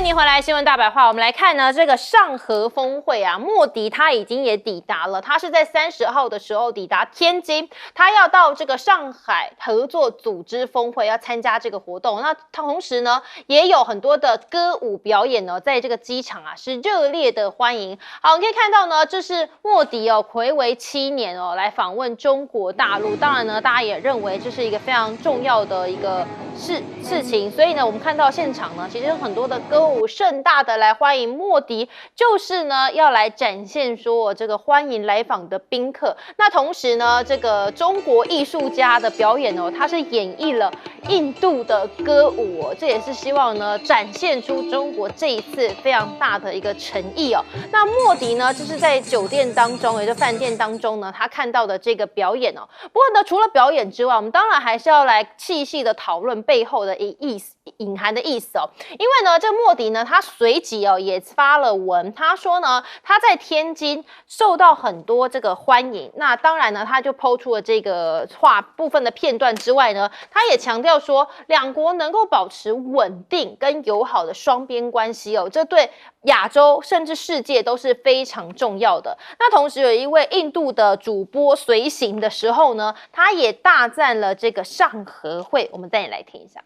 迎您回来，新闻大白话。我们来看呢，这个上合峰会啊，莫迪他已经也抵达了，他是在30号的时候抵达天津，他要到这个上海合作组织峰会要参加这个活动。那同时呢，也有很多的歌舞表演呢，在这个机场啊是热烈的欢迎。好，你可以看到呢，这是莫迪哦，睽违7年哦来访问中国大陆。当然呢，大家也认为这是一个非常重要的一个事情，所以呢，我们看到现场呢，其实有很多的歌舞盛大的来欢迎莫迪，就是呢要来展现说这个欢迎来访的宾客。那同时呢，这个中国艺术家的表演哦，它是演绎了印度的歌舞哦，这也是希望呢展现出中国这一次非常大的一个诚意哦。那莫迪呢，就是在酒店当中，也就饭店当中呢，他看到的这个表演哦。不过呢，除了表演之外，我们当然还是要来细细的讨论背后的隐含的意思哦。因为呢，这莫迪呢，他随即哦也发了文，他说呢，他在天津受到很多这个欢迎。那当然呢，他就抛出了这个部分的片段之外呢，他也强调说，两国能够保持稳定跟友好的双边关系哦，这对亚洲甚至世界都是非常重要的。那同时有一位印度的主播随行的时候呢，他也大赞了这个上合会，我们带你来听一下。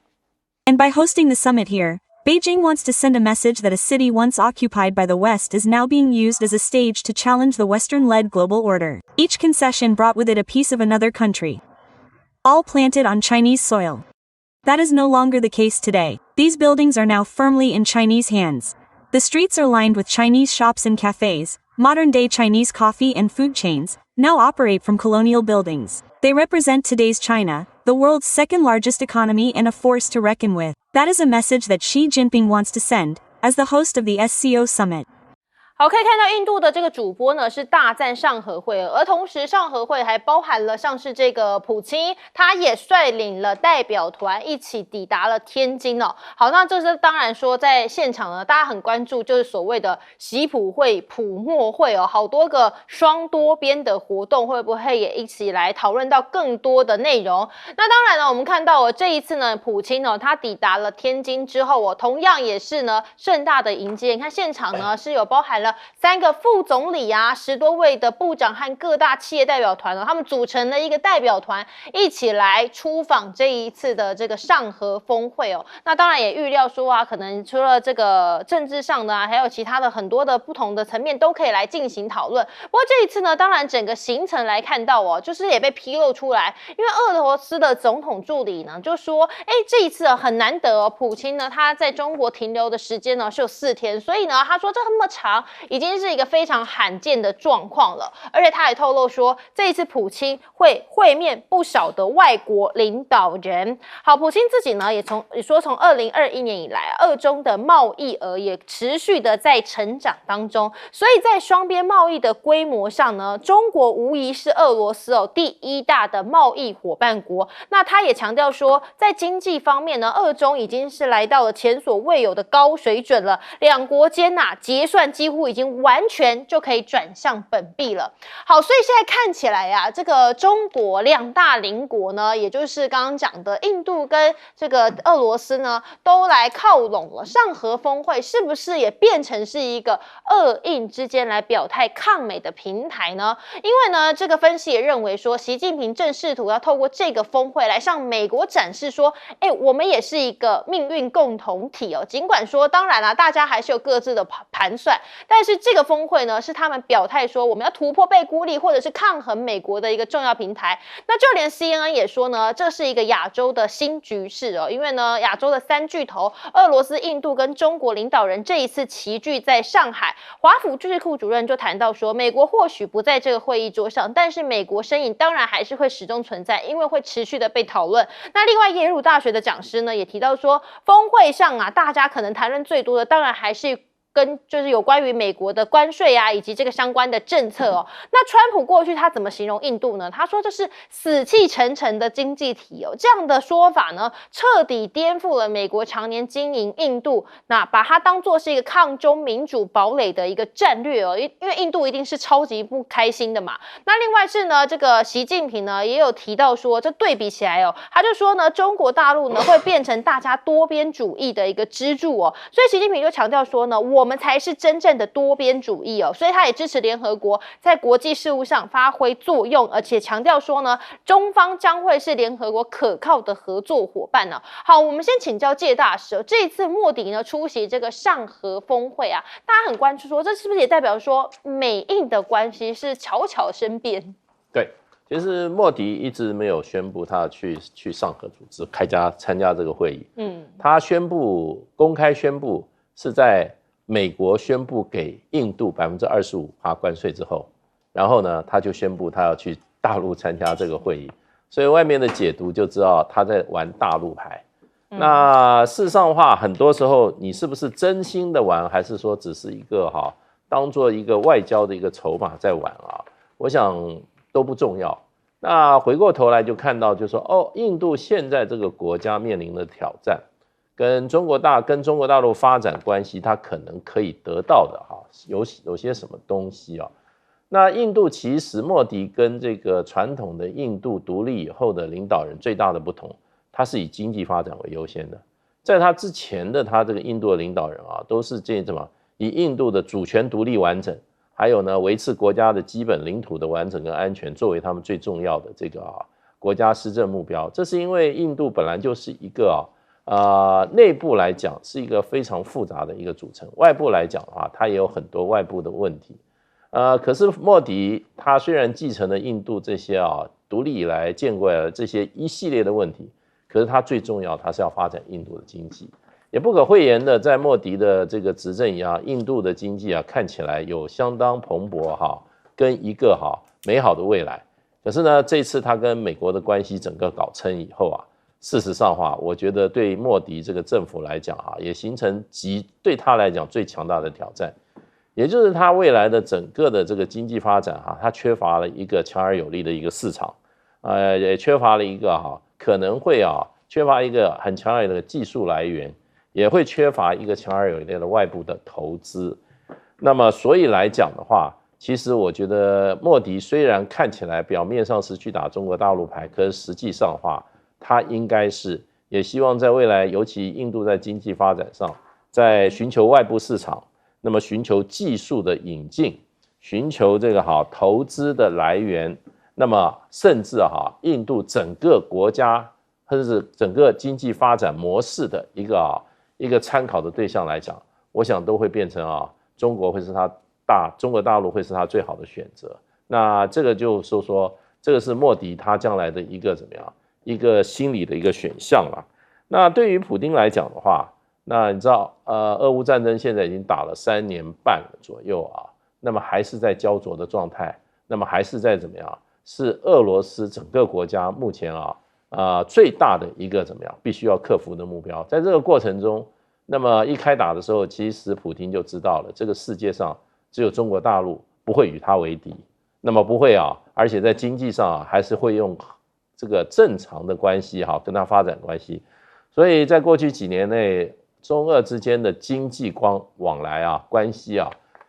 And by hosting the summit here, Beijing wants to send a message that a city once occupied by the West is now being used as a stage to challenge the Western-led global order. Each concession brought with it a piece of another country, all planted on Chinese soil. That is no longer the case today. These buildings are now firmly in Chinese hands. The streets are lined with Chinese shops and cafes. Modern-day Chinese coffee and food chains now operate from colonial buildings. They represent today's China, the world's second-largest economy and a force to reckon with. That is a message that Xi Jinping wants to send, as the host of the SCO summit. 好，可以看到印度的这个主播呢是大赞上合会，而同时上合会还包含了像是这个普京，他也率领了代表团一起抵达了天津哦。好，那这是当然说在现场呢，大家很关注就是所谓的习普会、普默会哦，好多个双多边的活动，会不会也一起来讨论到更多的内容？那当然呢，我们看到这一次呢，普京哦，他抵达了天津之后哦，同样也是呢盛大的迎接。你看现场呢是有包含了3个副总理啊，10多位的部长和各大企业代表团他们组成了一个代表团，一起来出访这一次的这个上合峰会哦。那当然也预料说啊，可能除了这个政治上的还有其他的很多的不同的层面都可以来进行讨论。不过这一次呢，当然整个行程来看到哦，就是也被披露出来，因为俄罗斯的总统助理呢就说，这一次很难得哦，普京呢他在中国停留的时间呢是有4天，所以呢他说这么长。已经是一个非常罕见的状况了，而且他也透露说，这一次普京会会面不少的外国领导人。好，普京自己呢也说从2021年以来，俄中的贸易额也持续的在成长当中，所以在双边贸易的规模上呢，中国无疑是俄罗斯第1大的贸易伙伴国。那他也强调说，在经济方面呢，俄中已经是来到了前所未有的高水准了，两国间结算几乎已经完全就可以转向本币了。好，所以现在看起来这个中国2大邻国呢，也就是刚刚讲的印度跟这个俄罗斯呢，都来靠拢了。上合峰会是不是也变成是一个俄印之间来表态抗美的平台呢？因为呢，这个分析也认为说，习近平正试图要透过这个峰会来向美国展示说，我们也是一个命运共同体哦。尽管说，当然大家还是有各自的盘算，但是这个峰会呢，是他们表态说我们要突破被孤立或者是抗衡美国的一个重要平台。那就连 CNN 也说呢，这是一个亚洲的新局势哦，因为呢，亚洲的3巨头俄罗斯、印度跟中国领导人这一次齐聚在上海。华府智库主任就谈到说，美国或许不在这个会议桌上，但是美国身影当然还是会始终存在，因为会持续的被讨论。那另外耶鲁大学的讲师呢，也提到说，峰会上大家可能谈论最多的，当然还是跟就是有关于美国的关税啊，以及这个相关的政策哦。那川普过去他怎么形容印度呢？他说这是死气沉沉的经济体哦。这样的说法呢，彻底颠覆了美国常年经营印度，那把它当作是一个抗中民主堡垒的一个战略哦。因为印度一定是超级不开心的嘛。那另外是呢，这个习近平呢也有提到说，这对比起来哦，他就说呢，中国大陆呢会变成大家多边主义的一个支柱哦。所以习近平就强调说呢，我们才是真正的多边主义哦。所以他也支持联合国在国际事务上发挥作用，而且强调说呢，中方将会是联合国可靠的合作伙伴呢。好，我们先请教介大使，这一次莫迪呢出席这个上合峰会啊，大家很关注说，这是不是也代表说美印的关系是悄悄生变？对，其实莫迪一直没有宣布他去上合组织参加这个会议。他公开宣布是在美国宣布给印度25%关税之后，然后呢，他就宣布他要去大陆参加这个会议，所以外面的解读就知道他在玩大陆牌。那事实上的话，很多时候你是不是真心的玩，还是说只是一个当做一个外交的一个筹码在玩啊？我想都不重要。那回过头来就看到，就说印度现在这个国家面临的挑战，跟中国大陆发展关系，它可能可以得到的有些什么东西啊？那印度其实莫迪跟这个传统的印度独立以后的领导人最大的不同，他是以经济发展为优先的。在他之前的他这个印度的领导人都是以印度的主权独立完整，还有呢维持国家的基本领土的完整跟安全作为他们最重要的这个国家施政目标。这是因为印度本来就是一个内部来讲是一个非常复杂的一个组成，外部来讲的话，它也有很多外部的问题。可是莫迪他虽然继承了印度这些独立以来见过的这些一系列的问题，可是他最重要，他是要发展印度的经济。也不可讳言的，在莫迪的这个执政以下，印度的经济看起来有相当蓬勃跟一个美好的未来。可是呢，这次他跟美国的关系整个搞成以后事实上我觉得对莫迪这个政府来讲也形成对他来讲最强大的挑战。也就是他未来的整个的这个经济发展他缺乏了一个强而有力的一个市场，也缺乏了一个可能会缺乏一个很强而有力的技术来源，也会缺乏一个强而有力的外部的投资。那么所以来讲的话，其实我觉得莫迪虽然看起来表面上是去打中国大陆牌，可是实际上的话，他应该是也希望在未来，尤其印度在经济发展上，在寻求外部市场，那么寻求技术的引进，寻求这个投资的来源，那么甚至印度整个国家或者是整个经济发展模式的一个参考的对象来讲，我想都会变成中国大陆会是他最好的选择。那这个就是说这个是莫迪他将来的一个怎么样一个心理的一个选项啦。那对于普丁来讲的话，那你知道俄乌战争现在已经打了3年半了左右那么还是在焦灼的状态，那么还是在怎么样，是俄罗斯整个国家目前最大的一个怎么样必须要克服的目标。在这个过程中，那么一开打的时候，其实普丁就知道了，这个世界上只有中国大陆不会与他为敌，那么不会而且在经济上还是会用这个正常的关系跟他发展关系。所以在过去几年内，中俄之间的经济往来关系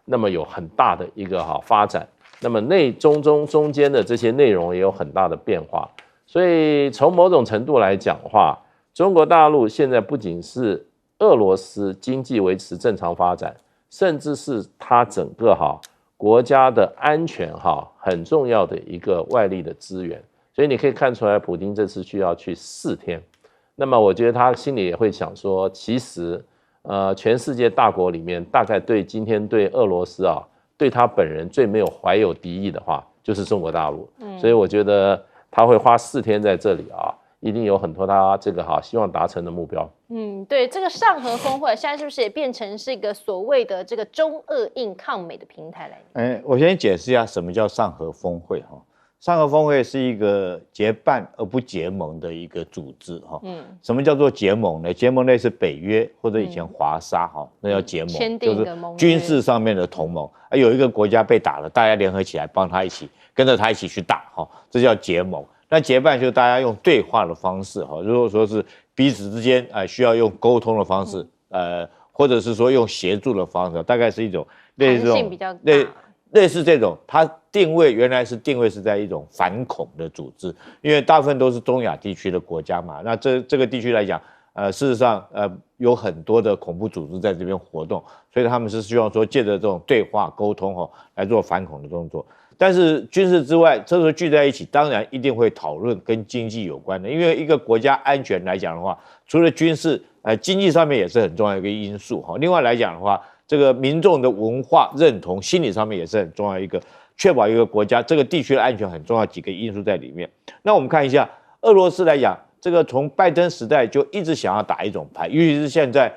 那么有很大的一个发展，那么中间的这些内容也有很大的变化。所以从某种程度来讲的话，中国大陆现在不仅是俄罗斯经济维持正常发展，甚至是它整个国家的安全很重要的一个外力的资源。所以你可以看出来，普丁这次需要去4天。那么我觉得他心里也会想说，其实全世界大国里面，大概今天对俄罗斯对他本人最没有怀有敌意的话，就是中国大陆。所以我觉得他会花4天在这里一定有很多他这个希望达成的目标。对，这个上合峰会现在是不是也变成是一个所谓的这个中俄印抗美的平台来？我先解释一下什么叫上合峰会上合峰会是一个结伴而不结盟的一个组织哈。什么叫做结盟呢？结盟类似北约或者以前华沙哈，那叫结盟，签订就是军事上面的同盟。有一个国家被打了，大家联合起来帮他一起跟着他一起去打哈，这叫结盟。那结伴就是大家用对话的方式哈，如果说是彼此之间需要用沟通的方式，或者是说用协助的方式，大概是一种类似这种类似这种，它原来是定位是在一种反恐的组织，因为大部分都是中亚地区的国家嘛。那这个地区来讲，事实上有很多的恐怖组织在这边活动，所以他们是希望说借着这种对话沟通来做反恐的动作。但是军事之外，这时候聚在一起，当然一定会讨论跟经济有关的，因为一个国家安全来讲的话，除了军事，经济上面也是很重要的一个因素哈。另外来讲的话，这个民众的文化认同、心理上面也是很重要一个，确保一个国家这个地区的安全很重要几个因素在里面。那我们看一下俄罗斯来讲，这个从拜登时代就一直想要打一种牌，尤其是现在。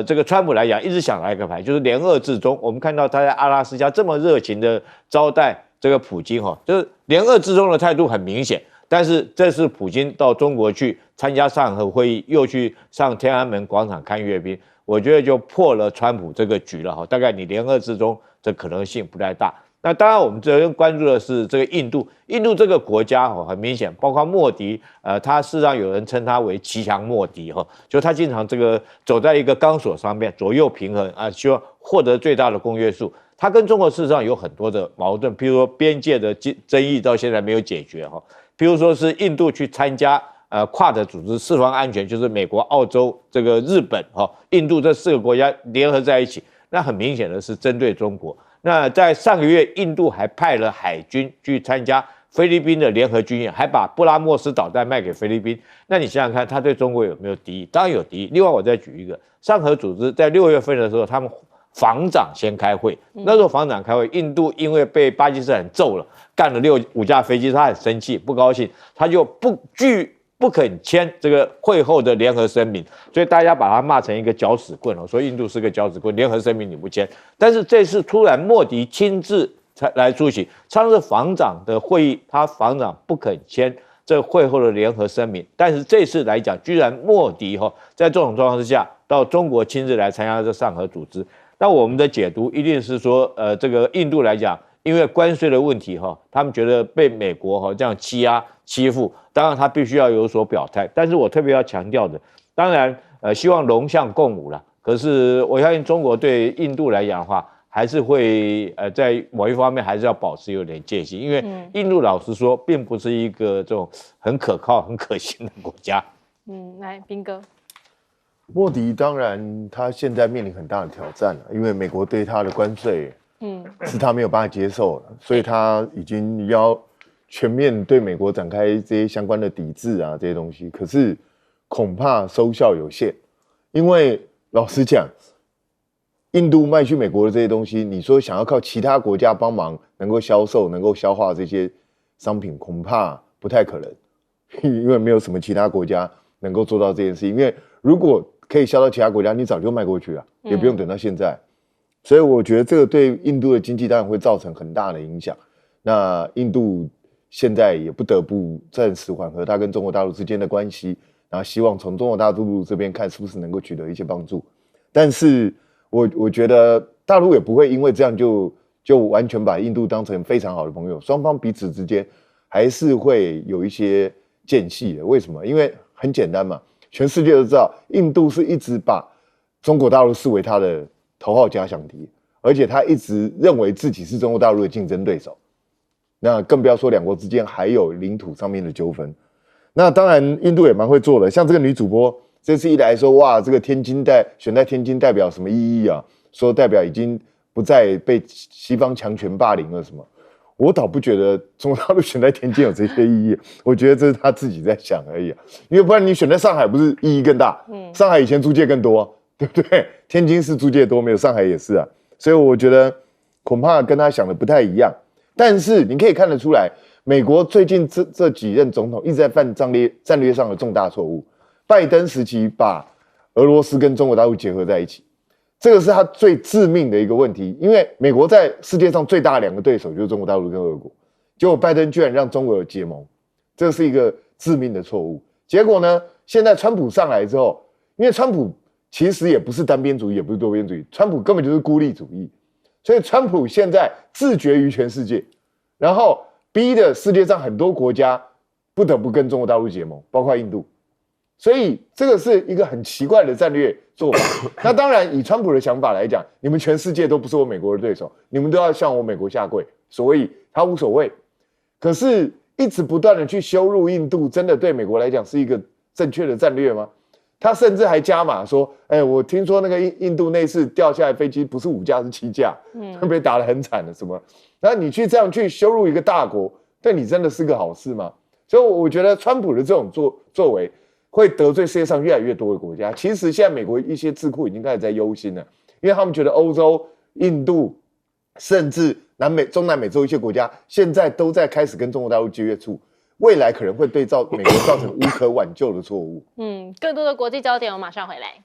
这个川普来讲，一直想来一个牌，就是联俄制中。我们看到他在阿拉斯加这么热情的招待这个普京就是联俄制中的态度很明显。但是这次普京到中国去参加上合会议，又去上天安门广场看阅兵，我觉得就破了川普这个局了大概你联俄制中的可能性不太大。那当然，我们这边关注的是这个印度。印度这个国家很明显，包括莫迪，他事实上有人称他为骑墙莫迪就他经常这个走在一个钢索上面，左右平衡希望获得最大的公约数。他跟中国事实上有很多的矛盾，譬如说边界的争议到现在没有解决譬如说是印度去参加QUAD组织四方安全，就是美国、澳洲、这个日本印度这4个国家联合在一起，那很明显的是针对中国。那在上个月，印度还派了海军去参加菲律宾的联合军演，还把布拉莫斯导弹卖给菲律宾。那你想想看，他对中国有没有敌意？当然有敌意。另外，我再举一个，上合组织在6月份的时候，他们防长先开会，那时候防长开会，印度因为被巴基斯坦揍了，干了5架飞机，他很生气，不高兴，他就不肯签这个会后的联合声明，所以大家把他骂成一个搅屎棍说印度是个搅屎棍，联合声明你不签。但是这次突然莫迪亲自来出席，上次防长的会议，他防长不肯签这会后的联合声明，但是这次来讲，居然莫迪在这种状况之下，到中国亲自来参加这上合组织。那我们的解读一定是说，这个印度来讲，因为关税的问题他们觉得被美国这样欺压欺负，当然他必须要有所表态。但是我特别要强调的，当然希望龙象共舞了。可是我相信中国对印度来讲的话，还是会在某一方面还是要保持有点戒心，因为印度老实说并不是一个这种很可靠、很可信的国家。来，彬哥。莫迪当然他现在面临很大的挑战了，因为美国对他的关税，是他没有办法接受了，所以他已经要全面对美国展开这些相关的抵制啊，这些东西。可是恐怕收效有限，因为老实讲，印度卖去美国的这些东西，你说想要靠其他国家帮忙能够销售、能够消化这些商品，恐怕不太可能，因为没有什么其他国家能够做到这件事。因为如果可以销到其他国家，你早就卖过去了，也不用等到现在。所以我觉得这个对印度的经济当然会造成很大的影响。那印度现在也不得不暂时缓和它跟中国大陆之间的关系，然后希望从中国大陆这边看是不是能够取得一些帮助。但是我觉得大陆也不会因为这样就完全把印度当成非常好的朋友，双方彼此之间还是会有一些间隙的。为什么？因为很简单嘛，全世界都知道，印度是一直把中国大陆视为他的头号假想敌，而且他一直认为自己是中国大陆的竞争对手。那更不要说两国之间还有领土上面的纠纷。那当然，印度也蛮会做的，像这个女主播这次一来说，哇，这个选在天津代表什么意义啊？说代表已经不再被西方强权霸凌了什么？我倒不觉得中国大陆选在天津有这些意义，我觉得这是他自己在想而已因为不然你选在上海不是意义更大？上海以前租界更多，对不对？天津是租界多，没有上海也是啊。所以我觉得恐怕跟他想的不太一样。但是你可以看得出来，美国最近这几任总统一直在犯战略上的重大错误。拜登时期把俄罗斯跟中国大陆结合在一起，这个是他最致命的一个问题。因为美国在世界上最大的两个对手就是中国大陆跟俄国，结果拜登居然让中国有结盟，这是一个致命的错误。结果呢，现在川普上来之后，因为川普其实也不是单边主义，也不是多边主义，川普根本就是孤立主义，所以川普现在自绝于全世界，然后逼的世界上很多国家不得不跟中国大陆结盟，包括印度。所以这个是一个很奇怪的战略做法。那当然，以川普的想法来讲，你们全世界都不是我美国的对手，你们都要向我美国下跪，所以他无所谓。可是，一直不断的去羞辱印度，真的对美国来讲是一个正确的战略吗？他甚至还加码说：“我听说那个印度那次掉下来飞机不是5架是7架，被打得很惨的什么？然后你去这样去羞辱一个大国，对你真的是个好事吗？”所以我觉得川普的这种作为会得罪世界上越来越多的国家。其实现在美国一些智库已经开始在忧心了，因为他们觉得欧洲、印度，甚至中南美洲一些国家，现在都在开始跟中国大陆接触，未来可能会对美国造成无可挽救的错误。更多的国际焦点，我马上回来。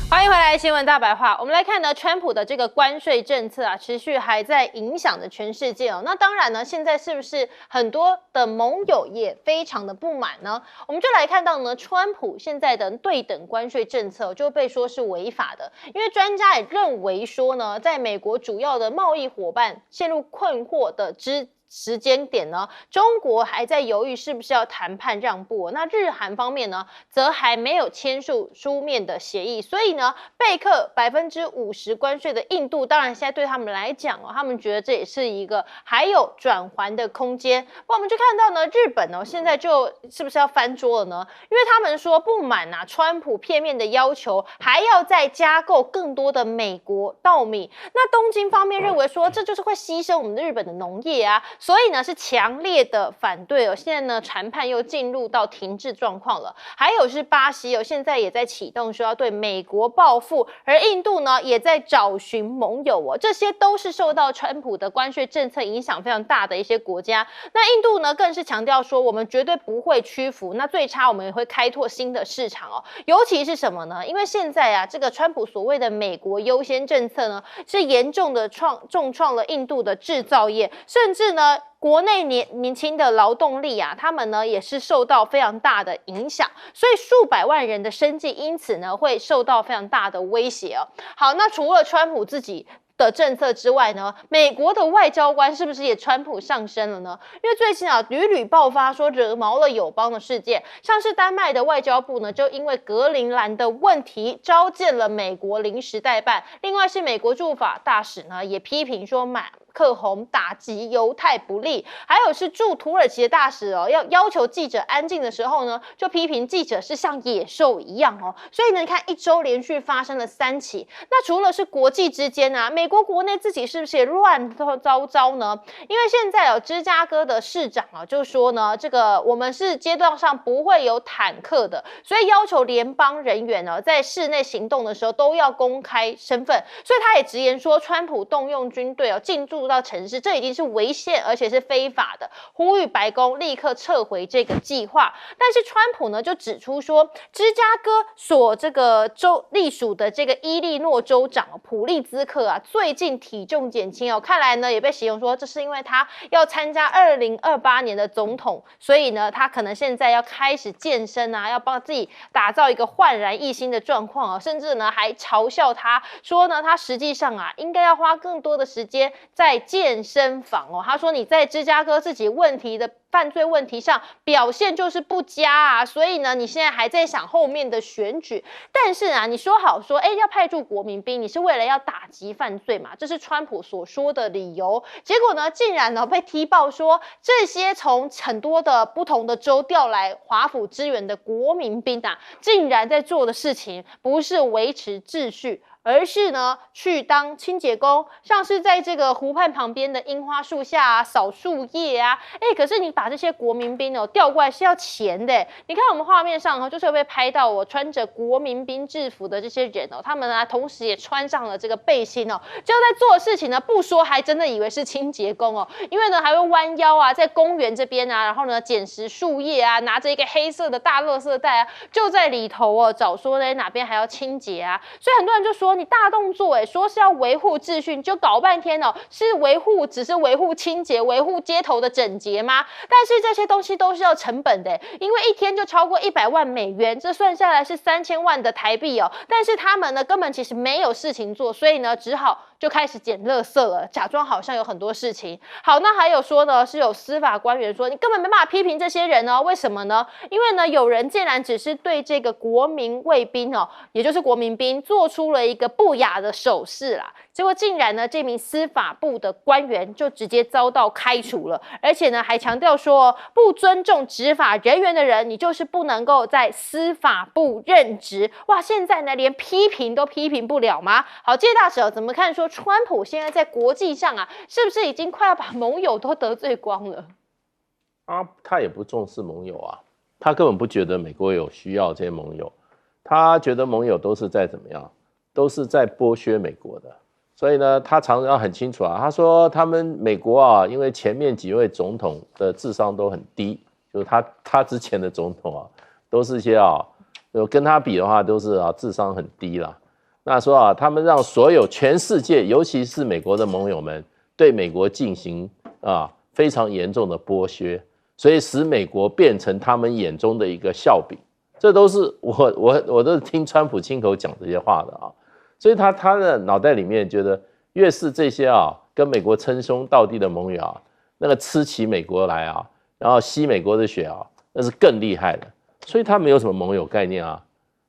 欢迎回来，新闻大白话。我们来看呢，川普的这个关税政策啊，持续还在影响着全世界哦。那当然呢，现在是不是很多的盟友也非常的不满呢？我们就来看到呢，川普现在的对等关税政策就被说是违法的，因为专家也认为说呢，在美国主要的贸易伙伴陷入困惑的时间点呢，中国还在犹豫是不是要谈判让步，那日韩方面呢，则还没有签署书面的协议，所以呢，备课50%关税的印度，当然现在对他们来讲哦，他们觉得这也是一个还有转圜的空间。那我们就看到呢，日本呢现在就是不是要翻桌了呢？因为他们说不满啊，川普片面的要求，还要再加购更多的美国稻米。那东京方面认为说，这就是会牺牲我们的日本的农业啊。所以呢，是强烈的反对哦。现在呢，谈判又进入到停滞状况了。还有是巴西哦，现在也在启动说要对美国报复，而印度呢，也在找寻盟友哦。这些都是受到川普的关税政策影响非常大的一些国家。那印度呢，更是强调说，我们绝对不会屈服。那最差我们也会开拓新的市场哦。尤其是什么呢？因为现在啊，这个川普所谓的美国优先政策呢，是严重的重创了印度的制造业，甚至呢，国内年轻的劳动力啊，他们呢也是受到非常大的影响，所以数百万人的生计因此呢会受到非常大的威胁哦。好，那除了川普自己的政策之外呢，美国的外交官是不是也川普上身了呢？因为最近啊屡屡爆发说惹毛了友邦的事件，像是丹麦的外交部呢就因为格陵兰的问题召见了美国临时代办，另外是美国驻法大使呢也批评说马克宏打击犹太不利，还有是驻土耳其的大使哦，要求记者安静的时候呢，就批评记者是像野兽一样哦。所以呢，你看一周连续发生了3起。那除了是国际之间啊，美国国内自己是不是也乱糟糟呢？因为现在有芝加哥的市长啊，就说呢，这个我们是街道上不会有坦克的，所以要求联邦人员呢在室内行动的时候都要公开身份。所以他也直言说，川普动用军队进驻到城市，这已经是违宪而且是非法的，呼吁白宫立刻撤回这个计划。但是川普呢就指出说，芝加哥所这个州隶属的这个伊利诺州长普利兹克啊，最近体重减轻哦，看来呢也被形容说这是因为他要参加2028年的总统，所以呢他可能现在要开始健身啊，要帮自己打造一个焕然一新的状况啊，甚至呢还嘲笑他说呢，他实际上啊应该要花更多的时间在健身房哦。他说你在芝加哥自己犯罪问题上表现就是不佳啊，所以呢你现在还在想后面的选举。但是啊，你说好说要派驻国民兵，你是为了要打击犯罪嘛，这是川普所说的理由。结果呢竟然呢被踢爆说，这些从很多的不同的州调来华府支援的国民兵啊，竟然在做的事情不是维持秩序，而是呢去当清洁工，像是在这个湖畔旁边的樱花树下啊扫树叶啊。可是你把把这些国民兵哦调过来是要钱的。你看我们画面上就是有被拍到穿着国民兵制服的这些人他们同时也穿上了这个背心就在做事情不说还真的以为是清洁工因为还会弯腰在公园这边然后捡拾树叶拿着一个黑色的大垃圾袋就在里头找说哪边还要清洁所以很多人就说你大动作说是要维护秩序，你就搞半天是只是维护清洁、维护街头的整洁吗？但是这些东西都是要成本的，因为一天就超过100万美元，这算下来是3000万的台币但是他们根本其实没有事情做，所以只好就开始捡垃圾了，假装好像有很多事情。好，那还有说是有司法官员说你根本没办法批评这些人为什么呢？因为有人竟然只是对这个国民卫兵也就是国民兵做出了一个不雅的手势啦，结果竟然这名司法部的官员就直接遭到开除了，而且还强调说不尊重执法人员的人，你就是不能够在司法部任职。哇，现在连批评都批评不了吗？好，介大使怎么看说川普现在在国际上是不是已经快要把盟友都得罪光了？他也不重视盟友他根本不觉得美国有需要这些盟友，他觉得盟友都是在怎么样，都是在剥削美国的。所以呢，他常常很清楚他说他们美国因为前面几位总统的智商都很低，就是他之前的总统都是一些跟他比的话都是智商很低啦。那说他们让所有全世界，尤其是美国的盟友们，对美国进行非常严重的剥削，所以使美国变成他们眼中的一个笑柄。这都是我都是听川普亲口讲这些话的所以他的脑袋里面觉得，越是这些跟美国称兄道弟的盟友那个吃起美国来然后吸美国的血那是更厉害的。所以他没有什么盟友概念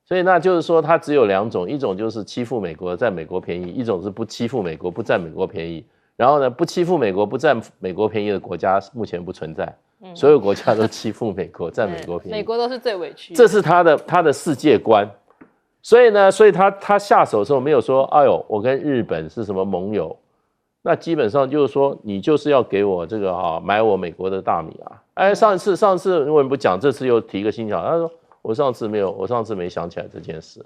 所以那就是说他只有2种，一种就是欺负美国占美国便宜，一种是不欺负美国不占美国便宜。然后呢，不欺负美国不占美国便宜的国家目前不存在，所有国家都欺负美国占美国便宜，美国都是最委屈的，这是他的世界观。所以呢，他下手的时候没有说，哎呦，我跟日本是什么盟友，那基本上就是说，你就是要给我这个买我美国的大米上次为什么不讲？这次又提一个新条，他说我上次没想起来这件事。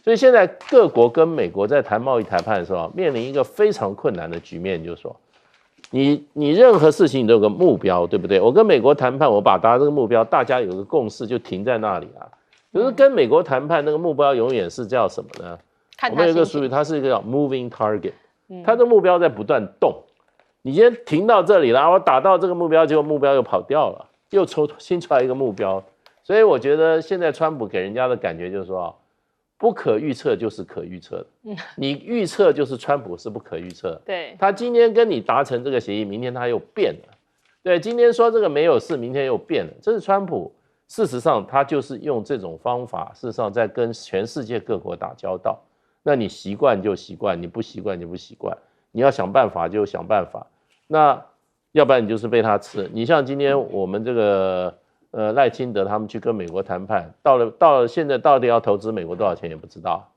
所以现在各国跟美国在谈贸易谈判的时候，面临一个非常困难的局面，就是说，你任何事情你都有个目标，对不对？我跟美国谈判，我把大家这个目标，大家有个共识，就停在那里就是跟美国谈判那个目标永远是叫什么呢？我们有一个术语，它是一个叫 moving target，它的目标在不断动。你今天停到这里了，我打到这个目标，结果目标又跑掉了，又重新出来一个目标。所以我觉得现在川普给人家的感觉就是说，不可预测就是可预测的。你预测就是川普是不可预测的。对，他今天跟你达成这个协议，明天他又变了。对，今天说这个没有事，明天又变了。这是川普。事实上，他就是用这种方法，事实上在跟全世界各国打交道。那你习惯就习惯，你不习惯就不习惯。你要想办法就想办法，那要不然你就是被他吃。你像今天我们这个赖清德他们去跟美国谈判，到了现在到底要投资美国多少钱也不知道。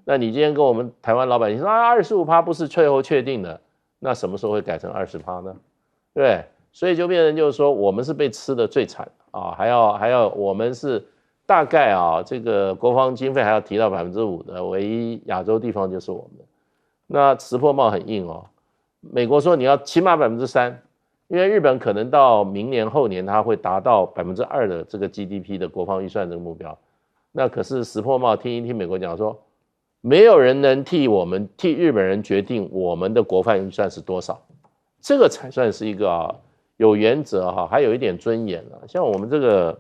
那你今天跟我们台湾老百姓说25%不是最后确定的，那什么时候会改成20%呢？对，所以就变成就是说，我们是被吃的最惨。还要我们是大概这个国防经费还要提到5%的，唯一亚洲地方就是我们。那石破帽很硬美国说你要起码3%，因为日本可能到明年后年它会达到2%的这个 GDP 的国防预算这个目标。那可是石破帽听一听美国讲说，没有人能替日本人决定我们的国防预算是多少，这个才算是一个有原则还有一点尊严像我们这个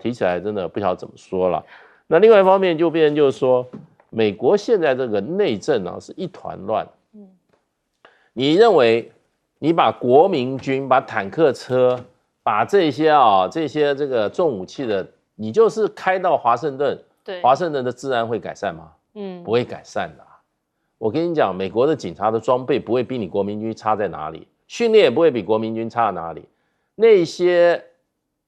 提起来真的不晓得怎么说了。那另外一方面就变成就是说，美国现在这个内政是一团乱。你认为你把国民军、把坦克车、把这些这个重武器的，你就是开到华盛顿，对，华盛顿的治安会改善吗？不会改善的。我跟你讲，美国的警察的装备不会比你国民军差在哪里。训练也不会比国民军差哪里。那些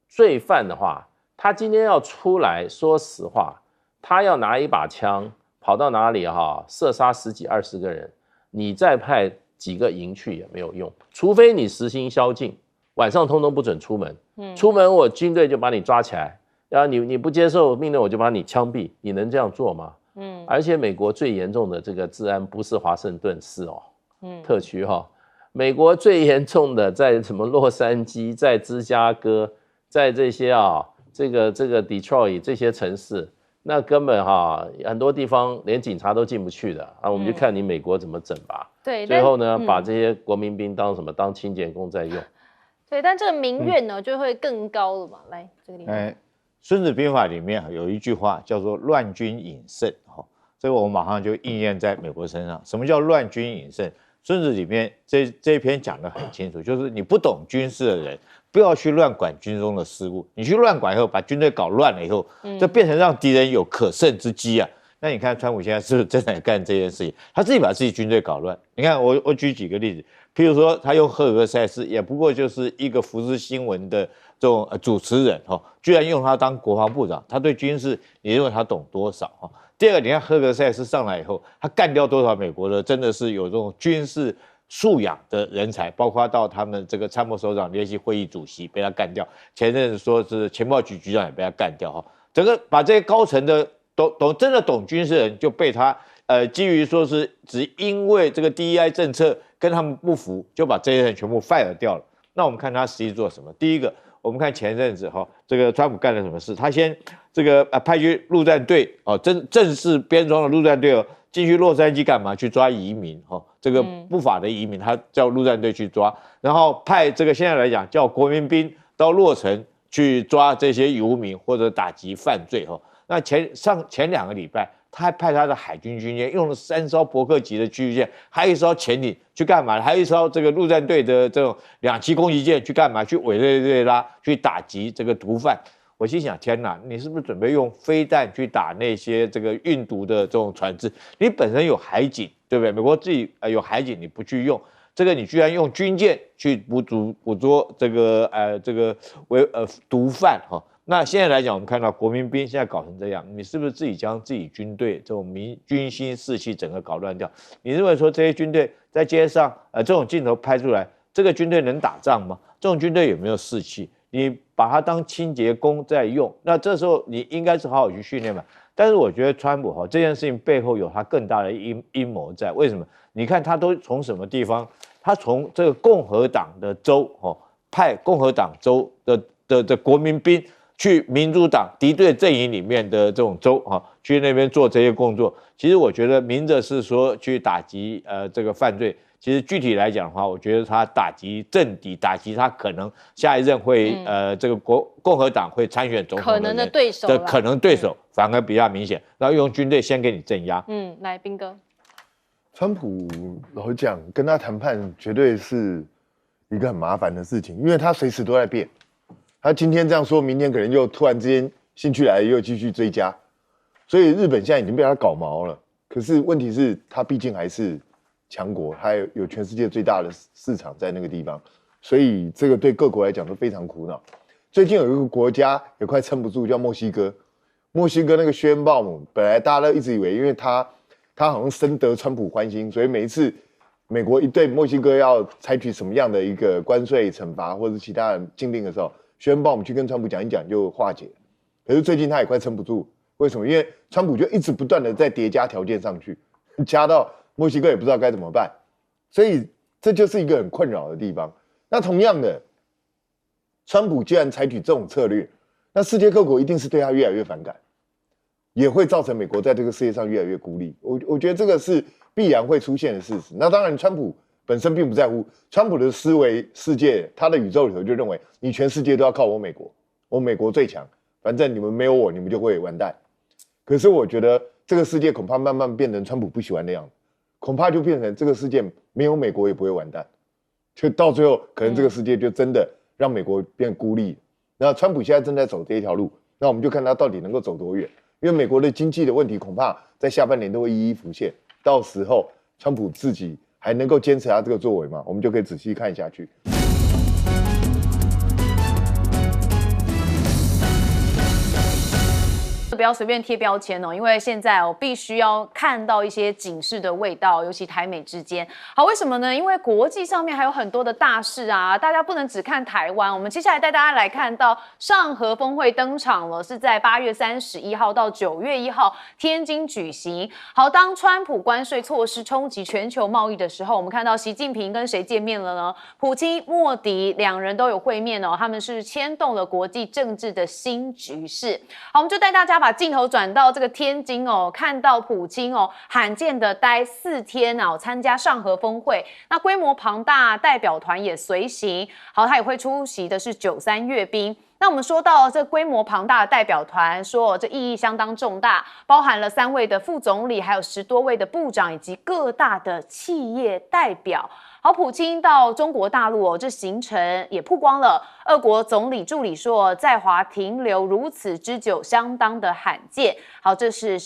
罪犯的话，他今天要出来，说实话，他要拿一把枪跑到哪里射杀10几20个人，你再派几个营去也没有用，除非你实行宵禁，晚上通通不准出门，出门我军队就把你抓起来，然后你不接受命令我就把你枪毙，你能这样做吗？而且美国最严重的这个治安不是华盛顿市哦，特区哈，美国最严重的在什么洛杉矶，在芝加哥，在这些这个 Detroit 这些城市，那根本很多地方连警察都进不去的啊，我们就看你美国怎么整吧。对，最后呢，把这些国民兵当什么？当清洁工在用。对，但这个民怨呢就会更高了嘛。来，这个地方。孙子兵法里面有一句话叫做"乱军引胜"哈，这个我们马上就应验在美国身上。什么叫乱军引胜？孙子里面这一篇讲得很清楚，就是你不懂军事的人，不要去乱管军中的事务。你去乱管以后，把军队搞乱了以后，这变成让敌人有可胜之机啊。那你看川普现在是不是正在干这件事情？他自己把自己军队搞乱。你看我举几个例子，譬如说他用赫尔塞斯，也不过就是一个福斯新闻的这种主持人居然用他当国防部长，他对军事你认为他懂多少第二个，你看赫格塞斯上来以后，他干掉多少美国的真的是有这种军事素养的人才，包括到他们这个参谋首长联席会议主席被他干掉，前阵子说是情报局局长也被他干掉整个把这些高层的真的懂军事的人就被他基于说是只因为这个 DEI 政策跟他们不符，就把这些人全部 fire 掉了。那我们看他实际做什么？第一个，我们看前阵子这个川普干了什么事？他先这个派去陆战队正式编装的陆战队进去洛杉矶干嘛？去抓移民这个不法的移民，他叫陆战队去抓，然后派这个现在来讲叫国民兵到洛城去抓这些游民或者打击犯罪那前2个礼拜，他还派他的海军军舰用了3艘伯克级的驱逐舰，还有1艘潜艇去干嘛？还有1艘这个陆战队的这种2栖攻击舰去干嘛？去委内瑞拉去打击这个毒贩。我心想，天哪，你是不是准备用飞弹去打那些这个运毒的这种船只？你本身有海警，对不对？美国自己有海警，你不去用，这个你居然用军舰去捕捉这个毒贩那现在来讲，我们看到国民兵现在搞成这样，你是不是自己将自己军队这种军心士气整个搞乱掉？你认为说这些军队在街上这种镜头拍出来，这个军队能打仗吗？这种军队有没有士气？你把它当清洁工在用，那这时候你应该是好好去训练嘛。但是我觉得川普这件事情背后有他更大的阴谋在，为什么？你看他都从什么地方？他从这个共和党的州派共和党州的国民兵去民主党敌对阵营里面的这种州去那边做这些工作。其实我觉得明着是说去打击这个犯罪，其实具体来讲的话，我觉得他打击政敌，打击他可能下一任会这个共和党会参选总统可能的对手的可能对手，反而比较明显，然后用军队先给你镇压。来，彬哥，川普老实讲，跟他谈判绝对是一个很麻烦的事情，因为他随时都在变。他今天这样说，明天可能又突然之间兴趣来了，又继续追加，所以日本现在已经被他搞毛了。可是问题是，他毕竟还是强国，他有全世界最大的市场在那个地方，所以这个对各国来讲都非常苦恼。最近有一个国家也快撑不住，叫墨西哥。墨西哥那个薛恩鲍姆，本来大家都一直以为，因为他好像深得川普欢心，所以每一次美国一对墨西哥要采取什么样的一个关税惩罚或者其他的禁令的时候，薛恩鲍姆去跟川普讲一讲就化解。可是最近他也快撑不住，为什么？因为川普就一直不断的在叠加条件上去，加到墨西哥也不知道该怎么办，所以这就是一个很困扰的地方。那同样的，川普既然采取这种策略，那世界各国一定是对他越来越反感，也会造成美国在这个世界上越来越孤立。我觉得这个是必然会出现的事实。那当然，川普本身并不在乎，川普的思维世界，他的宇宙里头就认为，你全世界都要靠我美国，我美国最强，反正你们没有我，你们就会完蛋。可是我觉得这个世界恐怕慢慢变成川普不喜欢的样子，恐怕就变成这个世界没有美国也不会完蛋，就到最后可能这个世界就真的让美国变孤立。那川普现在正在走这一条路，那我们就看他到底能够走多远。因为美国的经济的问题恐怕在下半年都会一一浮现，到时候川普自己还能够坚持他这个作为吗？我们就可以仔细看下去。不要随便贴标签哦，因为现在必须要看到一些警示的味道，尤其台美之间。好，为什么呢？因为国际上面还有很多的大事啊，大家不能只看台湾。我们接下来带大家来看到上合峰会登场了，是在8月31号到9月1号天津举行。好，当川普关税措施冲击全球贸易的时候，我们看到习近平跟谁见面了呢？普京、莫迪两人都有会面哦，他们是牵动了国际政治的新局势。好，我们就带大家把镜头转到这个天津哦，看到普京哦，罕见的待4天啊，参加上合峰会，那规模庞大，代表团也随行。好，他也会出席的是93阅兵。那我们说到这规模庞大的代表团，说这意义相当重大，包含了3位的副总理，还有10多位的部长以及各大的企业代表。好，普京到中国大陆哦，这行程也曝光了。俄国总理助理说，在华停留如此之久，相当的罕见。好，这是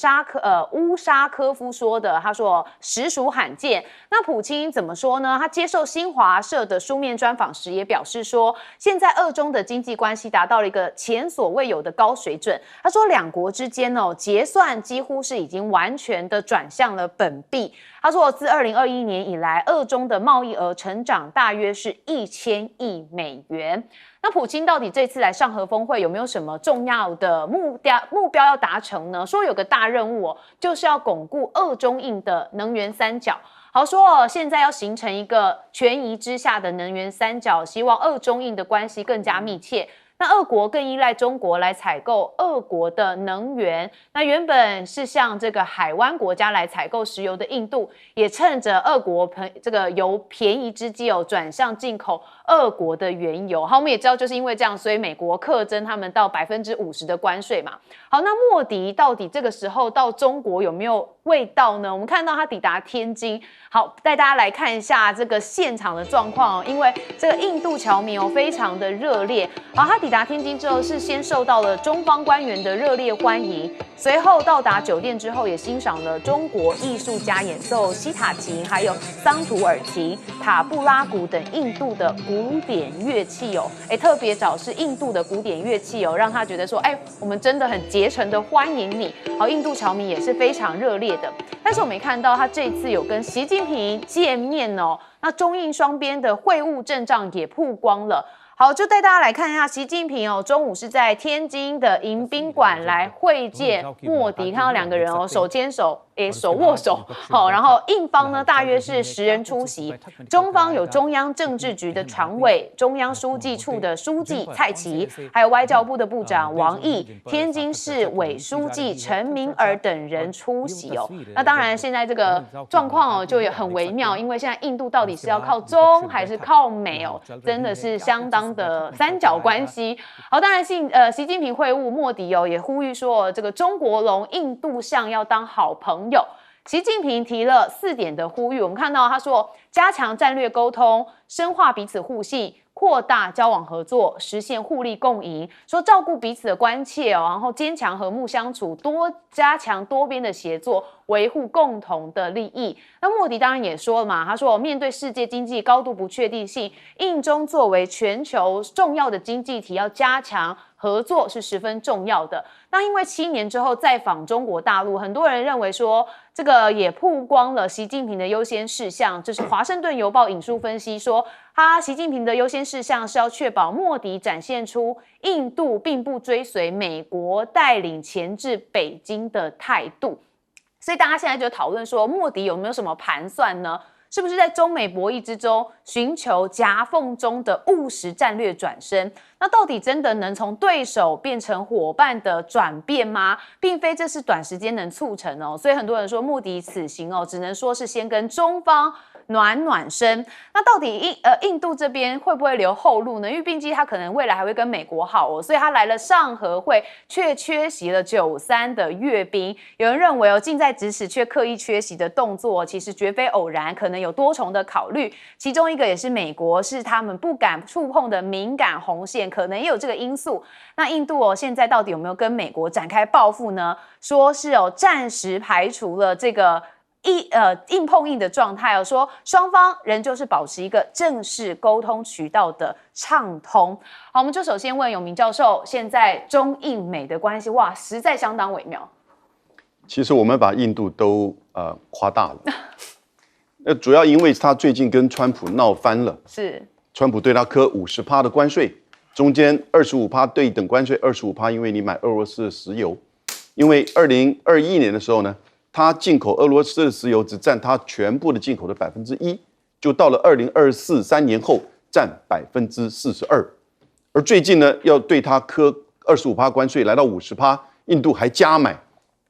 乌沙科夫说的，他说实属罕见。那普京怎么说呢？他接受新华社的书面专访时也表示说，现在俄中的经济关系达到了一个前所未有的高水准。他说，两国之间哦，结算几乎是已经完全的转向了本币。他说，自2021年以来，俄中的贸易额成长大约是1000亿美元。那普京到底这次来上合峰会有没有什么重要的目标要达成呢？说有个大任务哦，就是要巩固俄中印的能源三角。好说现在要形成一个权宜之下的能源三角，希望俄中印的关系更加密切。那俄国更依赖中国来采购俄国的能源，那原本是向这个海湾国家来采购石油的印度，也趁着俄国这个油便宜之机哦，转向进口俄国的原油。好，我们也知道，就是因为这样，所以美国课征他们到50%的关税嘛。好，那莫迪到底这个时候到中国有没有味道呢？我们看到他抵达天津，好，带大家来看一下这个现场的状况哦，因为这个印度侨民哦非常的热烈。好，他抵达天津之后，是先受到了中方官员的热烈欢迎，随后到达酒店之后，也欣赏了中国艺术家演奏西塔琴，还有桑图尔琴、塔布拉鼓等印度的古典乐器哦。特别找是印度的古典乐器哦，让他觉得说，我们真的很竭诚的欢迎你。好，印度侨民也是非常热烈的。但是我们看到他这次有跟习近平见面哦，那中印双边的会晤阵仗也曝光了。好，就带大家来看一下习近平哦，中午是在天津的迎宾馆来会见莫迪，看到2个人哦，手牵手，手握手。好，然后印方呢大约是10人出席，中方有中央政治局的常委、中央书记处的书记蔡奇，还有外交部的部长王毅、天津市委书记陈明尔等人出席哦。那当然，现在这个状况哦就也很微妙，因为现在印度到底是要靠中还是靠美哦，真的是相当的三角关系。好，当然习近平会晤莫迪哦，也呼吁说这个中国龙、印度象要当好朋友。习近平提了4点的呼吁，我们看到他说，加强战略沟通，深化彼此互信，扩大交往合作，实现互利共赢，说照顾彼此的关切哦，然后坚强和睦相处，加强多边的协作，维护共同的利益。那莫迪当然也说了嘛，他说面对世界经济高度不确定性，印中作为全球重要的经济体，要加强合作是十分重要的。那因为7年之后再访中国大陆，很多人认为说这个也曝光了习近平的优先事项。这是华盛顿邮报引述分析说，习近平的优先事项是要确保莫迪展现出印度并不追随美国带领前至北京的态度。所以大家现在就讨论说，莫迪有没有什么盘算呢？是不是在中美博弈之中寻求夹缝中的务实战略转身？那到底真的能从对手变成伙伴的转变吗？并非这是短时间能促成哦。所以很多人说莫迪此行哦，只能说是先跟中方暖身。那到底印度这边会不会留后路呢？因为毕竟他可能未来还会跟美国好哦，所以他来了上合会，却缺席了93的阅兵。有人认为哦，近在咫尺却刻意缺席的动作，其实绝非偶然，可能有多重的考虑。其中一个也是美国是他们不敢触碰的敏感红线，可能也有这个因素。那印度哦，现在到底有没有跟美国展开报复呢？说是暂时排除了这个硬碰硬的状态哦，说双方仍旧是保持一个正式沟通渠道的畅通。好，我们就首先问永明教授，现在中印美的关系，哇，实在相当微妙。其实我们把印度都夸大了，主要因为他最近跟川普闹翻了，是川普对他科50%的关税，中间25%对等关税，25%因为你买俄罗斯的石油，因为2021年的时候呢，他进口俄罗斯的石油只占他全部的进口的1%，就到了2024 3年后占42%，而最近呢要对他科25%关税，来到50%，印度还加买。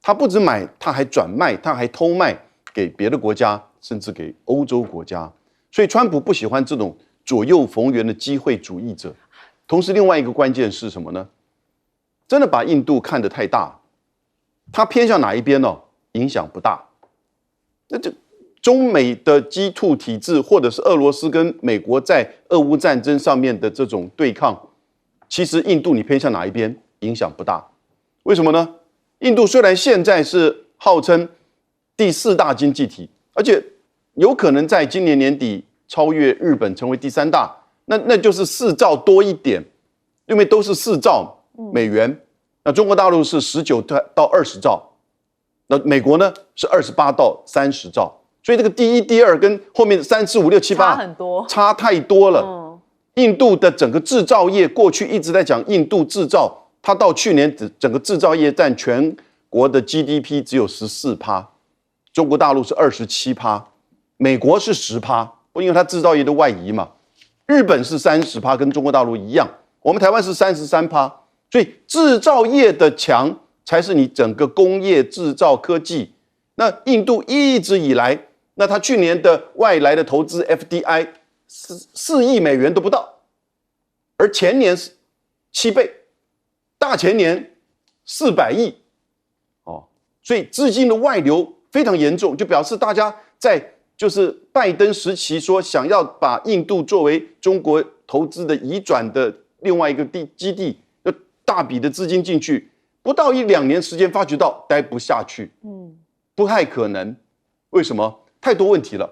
他不止买，他还转卖，他还偷卖给别的国家，甚至给欧洲国家。所以川普不喜欢这种左右逢源的机会主义者。同时，另外一个关键是什么呢？真的把印度看得太大，他偏向哪一边呢？影响不大。那这中美的G2体制，或者是俄罗斯跟美国在俄乌战争上面的这种对抗，其实印度你偏向哪一边，影响不大。为什么呢？印度虽然现在是号称第4大经济体，而且有可能在今年年底超越日本成为第3大，那就是4兆多一点，因为都是4兆美元。那中国大陆是19到20兆，那美国呢是28到30兆，所以这个第1、第2跟后面3、4、5、6、7、8差很多，差太多了。印度的整个制造业过去一直在讲印度制造。它到去年整个制造业占全国的 GDP 只有14%，中国大陆是27%，美国是10%，因为它制造业的外移嘛。日本是30%，跟中国大陆一样。我们台湾是33%，所以制造业的强才是你整个工业制造科技。那印度一直以来，那它去年的外来的投资 FDI 4亿美元都不到，而前年是7倍。大前年400亿，所以资金的外流非常严重，就表示大家在就是拜登时期说想要把印度作为中国投资的移转的另外一个基地，要大笔的资金进去，不到1、2年时间发觉到待不下去，不太可能。为什么？太多问题了，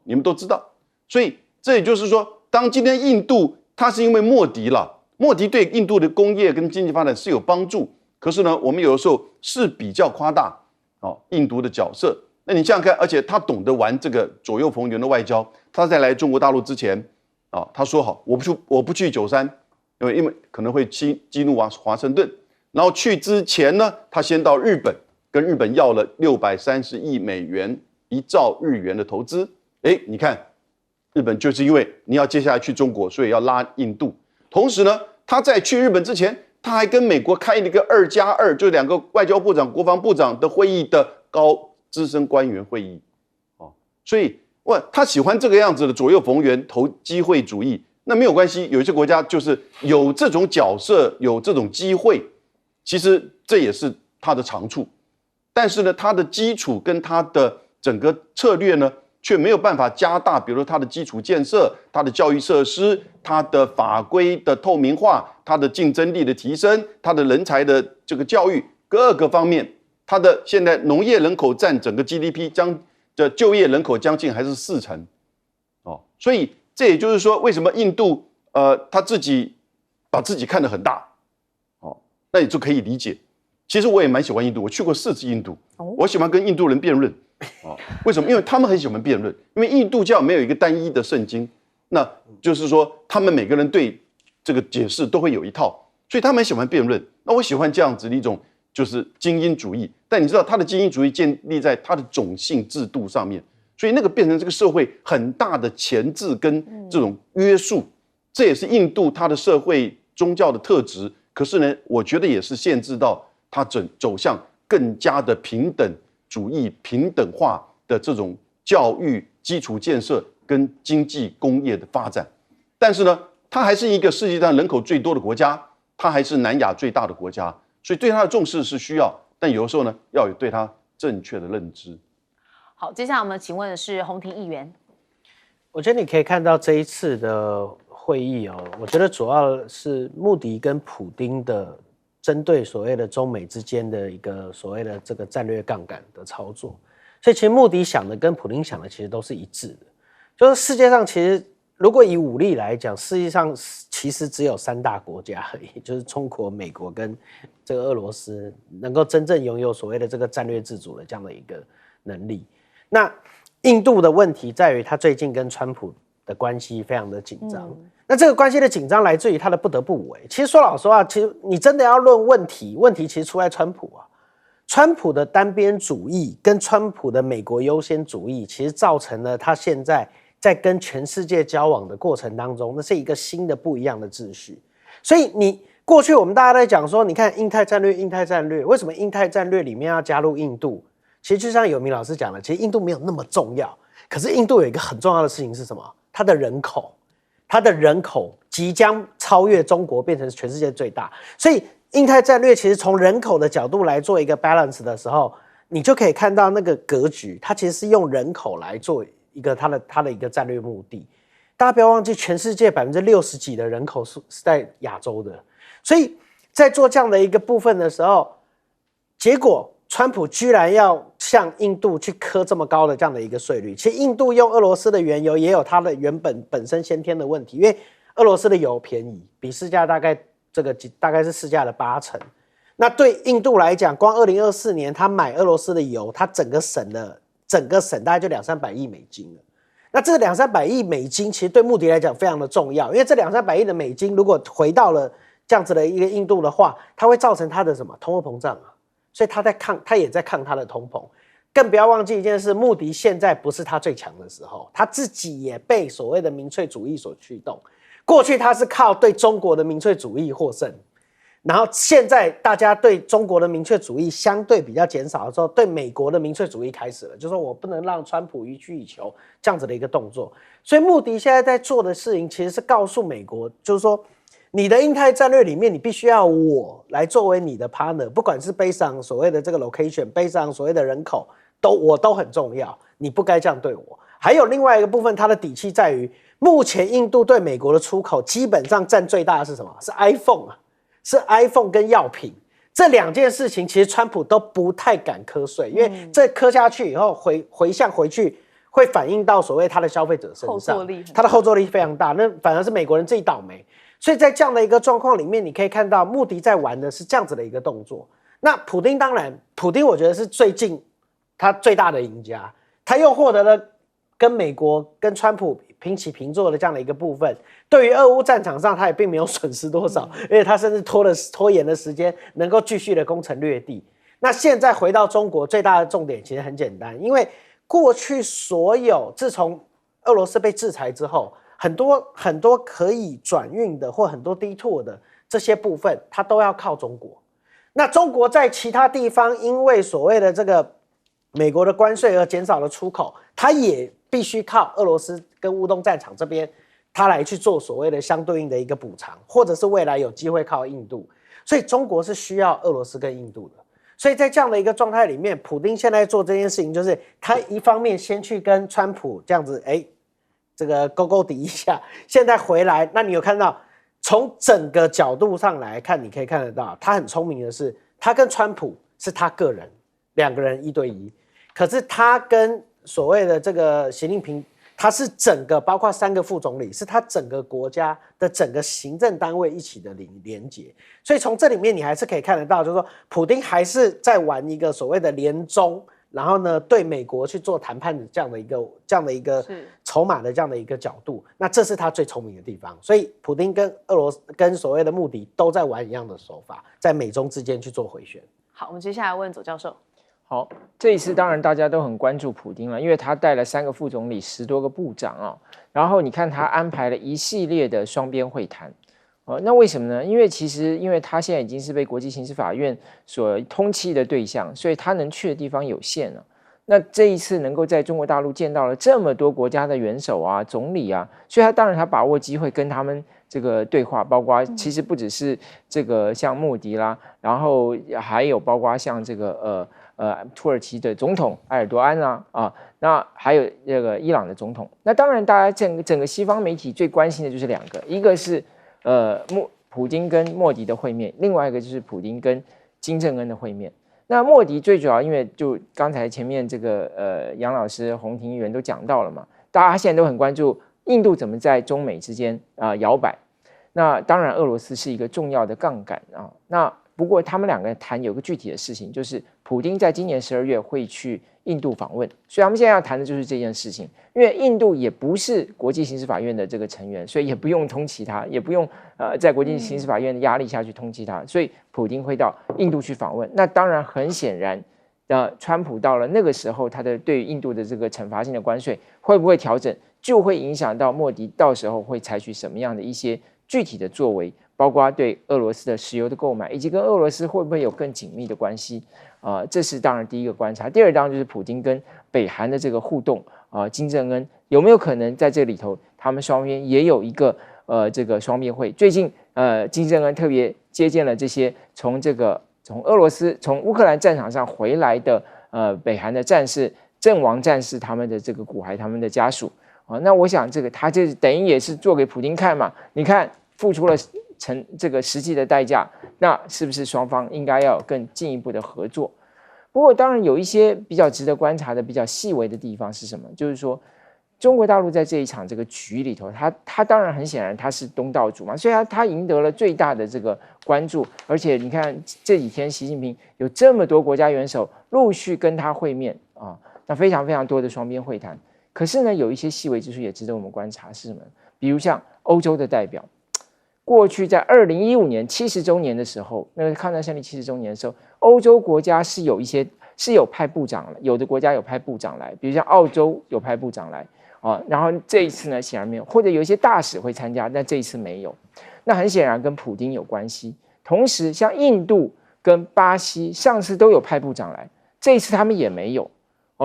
你们都知道。所以这也就是说，当今天印度它是因为莫迪了。莫迪对印度的工业跟经济发展是有帮助，可是呢，我们有的时候是比较夸大印度的角色。那你想想看，而且他懂得玩这个左右逢源的外交。他在来中国大陆之前他说好，我不去93，因为可能会激怒华盛顿。然后去之前呢，他先到日本，跟日本要了630亿美元，1兆日元的投资。你看，日本就是因为你要接下来去中国，所以要拉印度。同时呢，他在去日本之前，他还跟美国开了一个2+2，就是2个外交部长、国防部长的会议的高资深官员会议，所以他喜欢这个样子的左右逢源、投机会主义，那没有关系。有一些国家就是有这种角色、有这种机会，其实这也是他的长处。但是呢，他的基础跟他的整个策略呢，却没有办法加大，比如说它的基础建设、它的教育设施、它的法规的透明化、它的竞争力的提升、它的人才的这个教育各个方面，它的现在农业人口占整个 GDP 的就业人口将近还是40%，所以这也就是说，为什么印度他自己把自己看得很大，那你就可以理解。其实我也蛮喜欢印度，我去过4次印度，我喜欢跟印度人辩论。为什么？因为他们很喜欢辩论，因为印度教没有一个单一的圣经，那就是说他们每个人对这个解释都会有一套，所以他们很喜欢辩论。那我喜欢这样子的一种就是精英主义，但你知道他的精英主义建立在他的种姓制度上面，所以那个变成这个社会很大的钳制跟这种约束，这也是印度它的社会宗教的特质。可是呢，我觉得也是限制到它走向更加的平等主义、平等化的这种教育基础建设跟经济工业的发展。但是呢，它还是一个世界上人口最多的国家，它还是南亚最大的国家，所以对它的重视是需要，但有的时候呢，要有对它正确的认知。好，接下来我们请问的是洪庭议员。我觉得你可以看到这一次的会议我觉得主要是穆迪跟普丁的针对所谓的中美之间的一个所谓的这个战略杠杆的操作。所以其实穆迪想的跟普丁想的其实都是一致的，就是世界上其实如果以武力来讲，世界上其实只有3大国家而已，就是中国、美国跟这个俄罗斯能够真正拥有所谓的这个战略自主的这样的一个能力。那印度的问题在于，他最近跟川普的关系非常的紧张。那这个关系的紧张来自于他的不得不为。其实说老实话，其实你真的要论问题，问题其实出在川普啊。川普的单边主义跟川普的美国优先主义，其实造成了他现在在跟全世界交往的过程当中，那是一个新的不一样的秩序。所以你过去我们大家在讲说，你看印太战略，印太战略，为什么印太战略里面要加入印度？其实就像有明老师讲的，其实印度没有那么重要，可是印度有一个很重要的事情是什么？它的人口即将超越中国，变成全世界最大。所以印太战略其实从人口的角度来做一个 balance 的时候，你就可以看到那个格局，它其实是用人口来做一个它的一个战略目的。大家不要忘记，全世界60%几的人口是在亚洲的，所以在做这样的一个部分的时候，结果川普居然要向印度去磕这么高的这样的一个税率。其实印度用俄罗斯的原油也有它的本身先天的问题，因为俄罗斯的油便宜，比市价大概是市价的80%。那对印度来讲，光2024年他买俄罗斯的油，他整个省大概就200-300亿美金了。那这个200-300亿美金，其实对穆迪来讲非常的重要，因为这200-300亿的美金如果回到了这样子的一个印度的话，它会造成它的什么通货膨胀啊？所以他也在抗它的通膨。更不要忘记一件事，穆迪现在不是他最强的时候，他自己也被所谓的民粹主义所驱动。过去他是靠对中国的民粹主义获胜，然后现在大家对中国的民粹主义相对比较减少的时候，对美国的民粹主义开始了，就是说我不能让川普予取予求这样子的一个动作。所以穆迪现在在做的事情其实是告诉美国，就是说你的印太战略里面，你必须要我来作为你的 partner， 不管是based on所谓的这个 location， based on所谓的人口，我都很重要，你不该这样对我。还有另外一个部分，它的底气在于，目前印度对美国的出口基本上占最大的是什么？是 iPhone 啊，是 iPhone 跟药品这2件事情，其实川普都不太敢瞌睡，因为这磕下去以后回向回去，会反映到所谓他的消费者身上，他的后坐力非常大，那反而是美国人自己倒霉。所以在这样的一个状况里面，你可以看到穆迪在玩的是这样子的一个动作。那普丁当然，普丁我觉得是最近他最大的赢家，他又获得了跟美国跟川普平起平坐的这样的一个部分。对于俄乌战场上，他也并没有损失多少，因为他甚至拖延的时间，能够继续的攻城略地。那现在回到中国，最大的重点其实很简单，因为过去所有自从俄罗斯被制裁之后，很多可以转运的或很多detour的这些部分，它都要靠中国。那中国在其他地方因为所谓的这个美国的关税而减少了出口，它也必须靠俄罗斯跟乌东战场这边，它来去做所谓的相对应的一个补偿，或者是未来有机会靠印度。所以中国是需要俄罗斯跟印度的。所以在这样的一个状态里面，普丁现在做这件事情，就是他一方面先去跟川普这样子，这个勾底一下，现在回来，那你有看到从整个角度上来看，你可以看得到，他很聪明的是，他跟川普是他个人2个人1对1，可是他跟所谓的这个习近平，他是整个包括3个副总理，是他整个国家的整个行政单位一起的连结。所以从这里面你还是可以看得到，就是说普丁还是在玩一个所谓的联中，然后呢对美国去做谈判的这样的一个筹码的这样的一个角度，那这是他最聪明的地方。所以普丁跟所谓的穆迪都在玩一样的手法，在美中之间去做回旋。好，我们接下来问左教授。好，这一次当然大家都很关注普丁了，因为他带了3个副总理，10多个部长啊，然后你看他安排了一系列的双边会谈，那为什么呢？因为他现在已经是被国际刑事法院所通缉的对象，所以他能去的地方有限了。那这一次能够在中国大陆见到了这么多国家的元首啊、总理啊，所以他把握机会跟他们这个对话，包括其实不只是这个像穆迪啦，然后还有包括像这个土耳其的总统埃尔多安啊，那还有这个伊朗的总统。那当然，大家整个西方媒体最关心的就是2个，一个是普丁跟莫迪的会面，另外一个就是普丁跟金正恩的会面。那莫迪最主要，因为就刚才前面这个杨老师、洪庭议员都讲到了嘛，大家现在都很关注印度怎么在中美之间摇摆。那当然，俄罗斯是一个重要的杠杆啊。那不过他们两个谈有个具体的事情，就是普丁在今年12月会去印度访问，所以他们现在要谈的就是这件事情。因为印度也不是国际刑事法院的这个成员，所以也不用通缉他，也不用在国际刑事法院的压力下去通缉他，所以普丁会到印度去访问。那当然很显然，川普到了那个时候，他的对于印度的这个惩罚性的关税会不会调整，就会影响到莫迪到时候会采取什么样的一些具体的作为，包括对俄罗斯的石油的购买，以及跟俄罗斯会不会有更紧密的关系这是当然第一个观察。第二当然就是普丁跟北韩的这个互动金正恩有没有可能在这里头，他们双边也有一个这个双边会。最近金正恩特别接见了这些从俄罗斯从乌克兰战场上回来的北韩的战士、阵亡战士他们的这个骨骸，他们的家属那我想这个他这等于也是做给普丁看嘛，你看付出了这个实际的代价，那是不是双方应该要有更进一步的合作？不过当然有一些比较值得观察的比较细微的地方是什么？就是说中国大陆在这一场这个局里头，他当然很显然他是东道主嘛，所以他赢得了最大的这个关注。而且你看这几天习近平有这么多国家元首陆续跟他会面那非常非常多的双边会谈。可是呢，有一些细微之处也值得我们观察是什么？比如像欧洲的代表。过去在2015年70周年的时候，那个抗战胜利70周年的时候，欧洲国家是有派部长了，有的国家有派部长来，比如像澳洲有派部长来然后这一次呢显然没有，或者有一些大使会参加，但这一次没有。那很显然跟普丁有关系。同时，像印度跟巴西上次都有派部长来，这一次他们也没有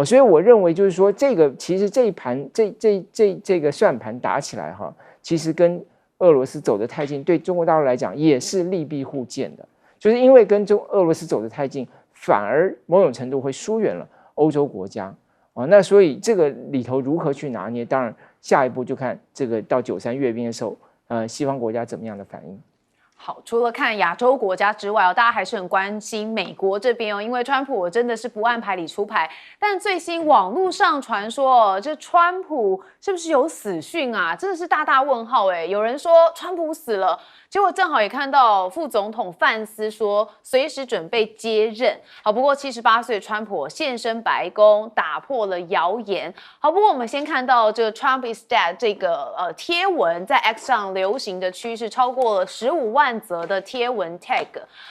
所以我认为就是说，这个其实这一盘这个算盘打起来其实跟俄罗斯走得太近，对中国大陆来讲也是利弊互见的，就是因为跟俄罗斯走得太近，反而某种程度会疏远了欧洲国家那所以这个里头如何去拿捏，当然下一步就看这个到93阅兵的时候，西方国家怎么样的反应。好，除了看亚洲国家之外大家还是很关心美国这边因为川普真的是不按牌理出牌，但最新网络上传说这川普是不是有死讯啊？真的是大大问号有人说川普死了，结果正好也看到副总统范斯说随时准备接任。好，不过78岁川普现身白宫，打破了谣言。好，不过我们先看到这个 Trump is dead 这个贴文在 X 上流行的趋势超过了15万则的贴文 tag。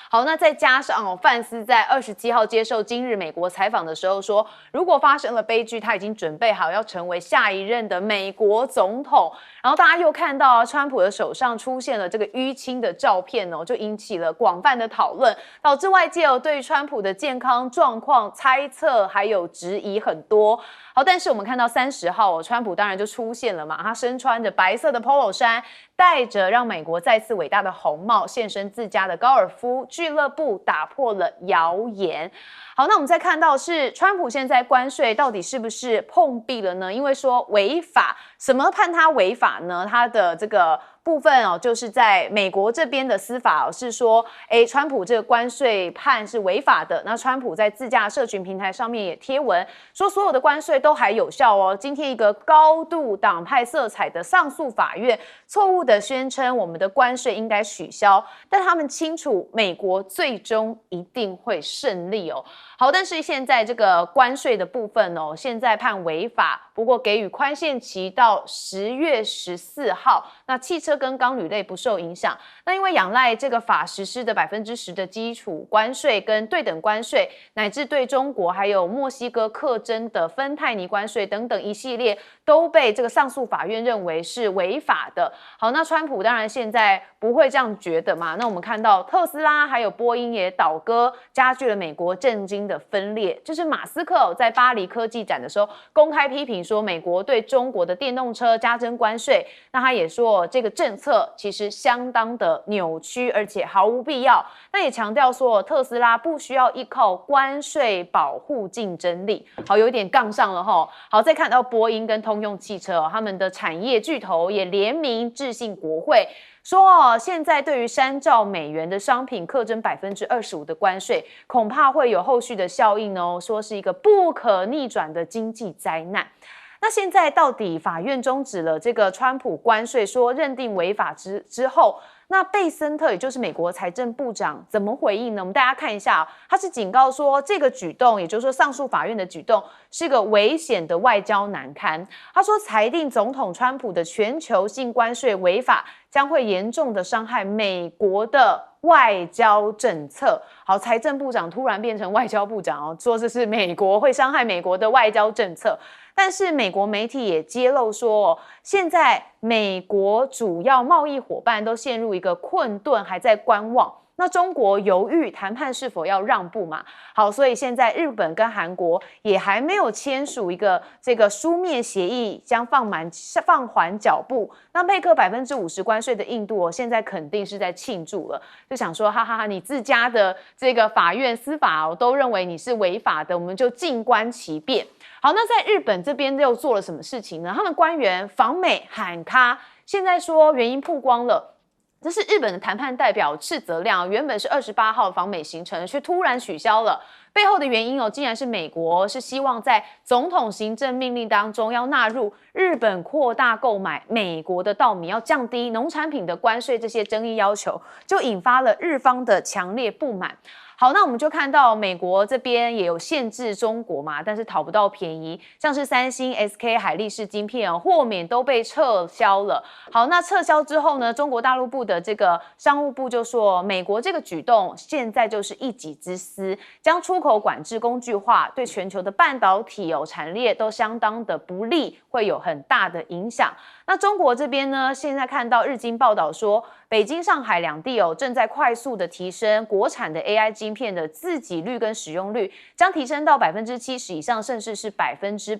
好，那再加上范斯在27号接受今日美国采访的时候说，如果发生了悲剧，他已经准备好要成为下一任的美国总统。然后大家又看到川普的手上出现了这个淤青的照片就引起了广泛的讨论，导致外界对川普的健康状况猜测还有质疑很多。好，但是我们看到30号川普当然就出现了嘛，他身穿着白色的 polo 衫，戴着让美国再次伟大的红帽，现身自家的高尔夫俱乐部，打破了谣言。好，那我们再看到是川普现在关税到底是不是碰壁了呢？因为说违法，什么判他违法呢？他的这个部分就是在美国这边的司法是说，川普这个关税判是违法的。那川普在自家社群平台上面也贴文说，所有的关税都还有效今天一个高度党派色彩的上诉法院错误的宣称我们的关税应该取消，但他们清楚美国最终一定会胜利好，但是现在这个关税的部分现在判违法，不过给予宽限期到10月14号。那汽车跟钢铝类不受影响。那因为仰赖这个法实施的10%的基础关税跟对等关税，乃至对中国还有墨西哥课征的芬太尼关税等等一系列，都被这个上诉法院认为是违法的。好，那川普当然现在不会这样觉得嘛。那我们看到特斯拉还有波音也倒戈，加剧了美国政经的分裂。就是马斯克在巴黎科技展的时候公开批评说，美国对中国的电动车加征关税。那他也说，这个政策其实相当的扭曲，而且毫无必要。那也强调说，特斯拉不需要依靠关税保护竞争力。好，有一点杠上了齁。好，再看到波音跟通用汽车他们的产业巨头也联名致信国会。说现在对于3兆美元的商品课征25%的关税，恐怕会有后续的效应哦，说是一个不可逆转的经济灾难。那现在到底法院终止了这个川普关税，说认定违法之后，那贝森特也就是美国财政部长怎么回应呢？我们大家看一下，他是警告说这个举动，也就是说上诉法院的举动是个危险的外交难堪。他说裁定总统川普的全球性关税违法，将会严重的伤害美国的外交政策。好，财政部长突然变成外交部长哦，说这是美国会伤害美国的外交政策。但是美国媒体也揭露说，现在美国主要贸易伙伴都陷入一个困顿，还在观望。那中国犹豫谈判是否要让步嘛？好，所以现在日本跟韩国也还没有签署一个这个书面协议，将放缓脚步。那配克50%关税的印度现在肯定是在庆祝了，就想说哈哈哈，你自家的这个法院司法都认为你是违法的，我们就静观其变。好，那在日本这边又做了什么事情呢？他们官员访美喊卡，现在说原因曝光了。这是日本的谈判代表赤泽亮，原本是28号访美行程，却突然取消了。背后的原因竟然是美国是希望在总统行政命令当中要纳入日本扩大购买美国的稻米，要降低农产品的关税这些争议要求，就引发了日方的强烈不满。好，那我们就看到美国这边也有限制中国嘛，但是讨不到便宜，像是三星、SK 海力士晶片豁免都被撤销了。好，那撤销之后呢，中国大陆部的这个商务部就说，美国这个举动现在就是一己之私，将出口管制工具化，对全球的半导体产业都相当的不利，会有很大的影响。那中国这边呢，现在看到日经报道说，北京、上海两地正在快速的提升国产的 AI 晶片的自给率跟使用率，将提升到70%以上，甚至是100%。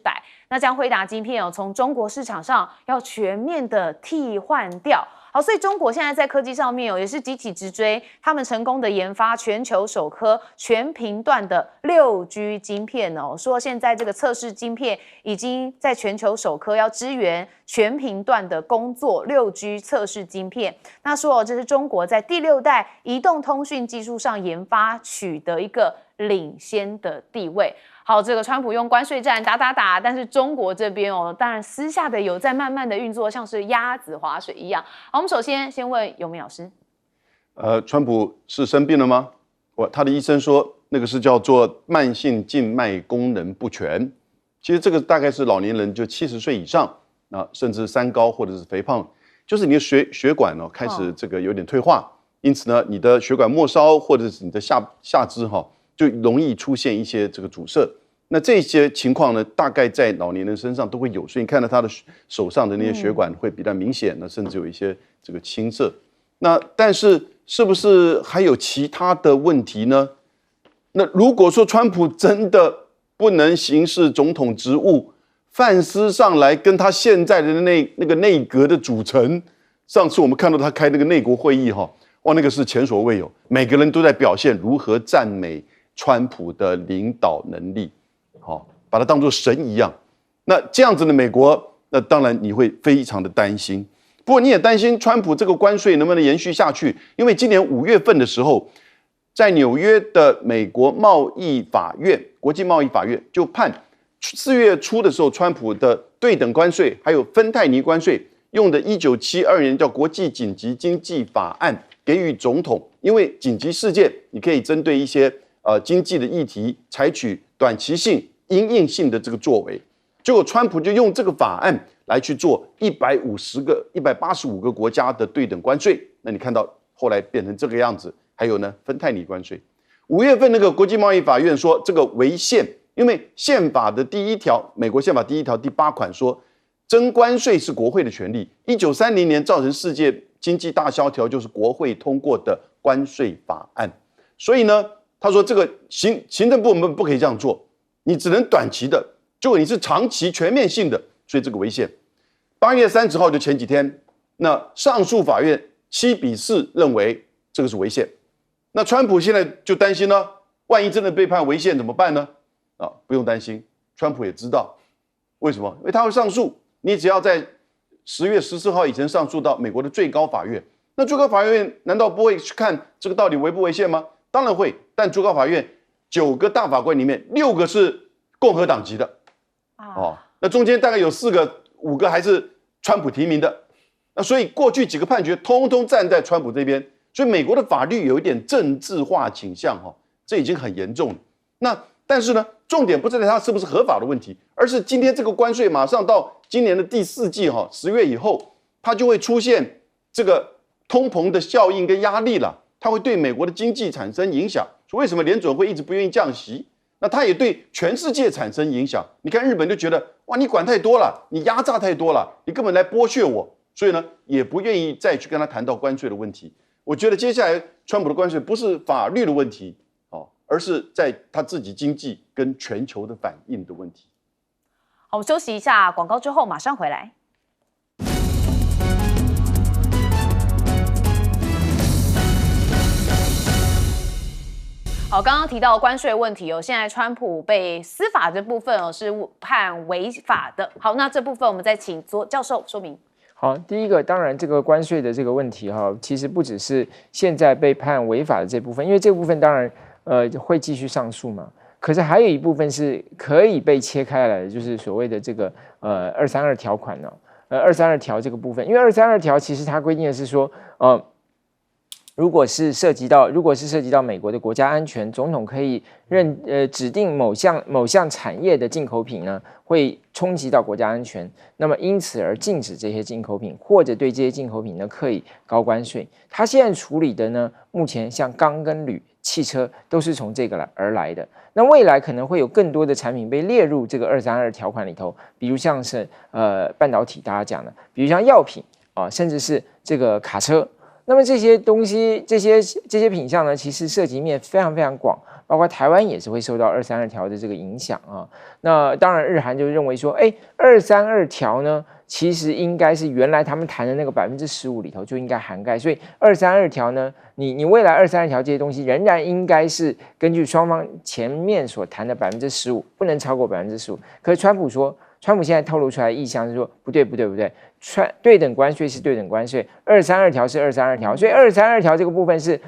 那将辉达晶片从中国市场上要全面的替换掉。好，所以中国现在在科技上面也是急起直追，他们成功的研发全球首颗全频段的6G 晶片说现在这个测试晶片已经在全球首颗要支援全频段的工作 6G 测试晶片。那说这是中国在第6代移动通讯技术上研发取得一个领先的地位。好，这个川普用关税战打，但是中国这边当然私下的有在慢慢的运作，像是鸭子划水一样。好，我们首先问尤明老师，川普是生病了吗？他的医生说那个是叫做慢性静脉功能不全。其实这个大概是老年人就70岁以上甚至三高或者是肥胖，就是你的血管开始这个有点退化，因此呢，你的血管末梢或者是你的下肢就容易出现一些这个阻塞。那这些情况呢，大概在老年人身上都会有，所以你看到他的手上的那些血管会比较明显，那甚至有一些这个青色。那但是是不是还有其他的问题呢？那如果说川普真的不能行使总统职务，反思上来跟他现在的那个内阁的组成，上次我们看到他开那个内国会议哇，那个是前所未有，每个人都在表现如何赞美川普的领导能力，把他当作神一样。那这样子的美国，那当然你会非常的担心。不过你也担心川普这个关税能不能延续下去，因为今年5月份的时候，在纽约的美国贸易法院、国际贸易法院就判4月初的时候，川普的对等关税还有芬太尼关税用的1972年叫国际紧急经济法案给予总统，因为紧急事件你可以针对一些经济的议题采取短期性、因应性的这个作为。结果川普就用这个法案来去做185个国家的对等关税。那你看到后来变成这个样子。还有呢，芬太尼关税。5月份那个国际贸易法院说这个违宪，因为宪法的第1条，美国宪法第1条第8款说，征关税是国会的权利。1930年造成世界经济大萧条，就是国会通过的关税法案。所以呢，他说这个行政部门不可以这样做，你只能短期的，结果你是长期全面性的，所以这个违宪。8月30号就前几天，那上诉法院7-4认为这个是违宪。那川普现在就担心了，万一真的被判违宪怎么办呢？不用担心，川普也知道为什么，因为他会上诉，你只要在10月14号以前上诉到美国的最高法院，那最高法院难道不会去看这个到底违不违宪吗？当然会，但最高法院9个大法官里面6个是共和党籍的，那中间大概有5个还是川普提名的，那所以过去几个判决通通站在川普这边，所以美国的法律有一点政治化倾向这已经很严重了。但是呢，重点不是在它是不是合法的问题，而是今天这个关税马上到今年的第4季10月以后，它就会出现这个通膨的效应跟压力了，它会对美国的经济产生影响。所以为什么联准会一直不愿意降息？那它也对全世界产生影响。你看日本就觉得哇，你管太多了，你压榨太多了，你根本来剥削我，所以呢，也不愿意再去跟他谈到关税的问题。我觉得接下来川普的关税不是法律的问题，而是在他自己经济跟全球的反应的问题。好，我们休息一下，广告之后马上回来。好，刚刚提到关税问题现在川普被司法这部分是判违法的。好，那这部分我们再请左教授说明。好，第一个当然这个关税的这个问题其实不只是现在被判违法的这部分，因为这部分当然会继续上诉嘛。可是还有一部分是可以被切开来的，就是所谓的这个232条款232条这个部分，因为232条其实它规定的是说如果是涉及到美国的国家安全，总统可以指定某项产业的进口品呢会冲击到国家安全，那么因此而禁止这些进口品，或者对这些进口品呢课以高关税。他现在处理的呢，目前像钢跟铝、汽车都是从这个而来的。那未来可能会有更多的产品被列入这个232条款里头，比如像是半导体大家讲的，比如像药品甚至是这个卡车。那么这些东西，这些品项呢，其实涉及面非常非常广，包括台湾也是会受到232条的这个影响那当然，日韩就认为说，232条呢，其实应该是原来他们谈的那个15%里头就应该涵盖，所以232条呢，你未来232条这些东西仍然应该是根据双方前面所谈的15%，不能超过15%。可是川普现在透露出来的意向是说，不对，对等关税是对等关税，232条是232条，所以232条这个部分是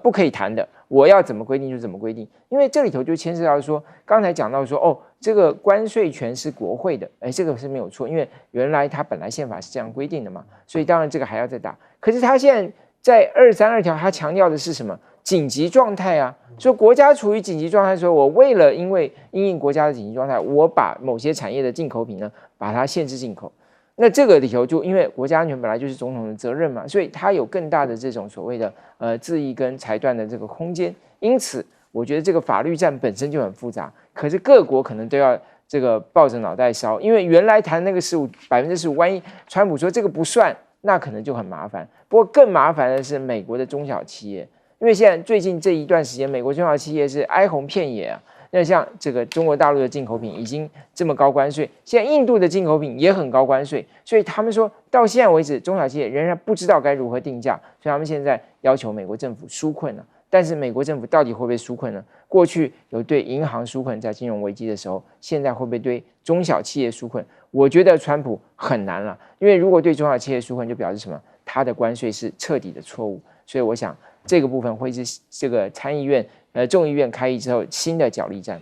不可以谈的，我要怎么规定就怎么规定，因为这里头就牵涉到说，刚才讲到说这个关税权是国会的，这个是没有错，因为原来它本来宪法是这样规定的嘛，所以当然这个还要再打。可是他现在232条，他强调的是什么？紧急状态啊，说国家处于紧急状态的时候，我为了因应国家的紧急状态，我把某些产业的进口品呢，把它限制进口。那这个里头就因为国家安全本来就是总统的责任嘛，所以他有更大的这种所谓的恣意跟裁断的这个空间。因此，我觉得这个法律战本身就很复杂，可是各国可能都要这个抱着脑袋烧，因为原来谈那个15%，万一川普说这个不算，那可能就很麻烦。不过更麻烦的是美国的中小企业。因为现在最近这一段时间，美国中小企业是哀鸿遍野那像这个中国大陆的进口品已经这么高关税，现在印度的进口品也很高关税，所以他们说到现在为止，中小企业仍然不知道该如何定价，所以他们现在要求美国政府纾困但是美国政府到底会不会纾困呢？过去有对银行纾困，在金融危机的时候，现在会不会对中小企业纾困？我觉得川普很难了，因为如果对中小企业纾困，就表示什么？他的关税是彻底的错误，所以我想这个部分会是这个参议院众议院开议之后新的角力战。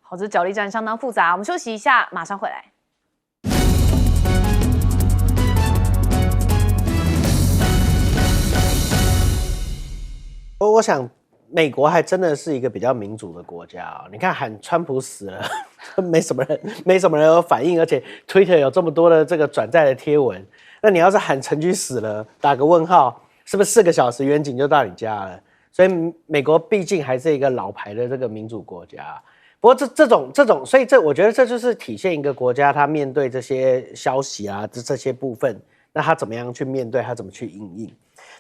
好，这角力战相当复杂，我们休息一下，马上回来。我想美国还真的是一个比较民主的国家你看喊川普死了，没什么人有反应，而且 Twitter 有这么多的这个转载的贴文。那你要是喊陈菊死了，打个问号，是不是4个小时远景就到你家了？所以美国毕竟还是一个老牌的这个民主国家。不过这种，所以我觉得这就是体现一个国家它面对这些消息这些部分，那它怎么样去面对，它怎么去因应。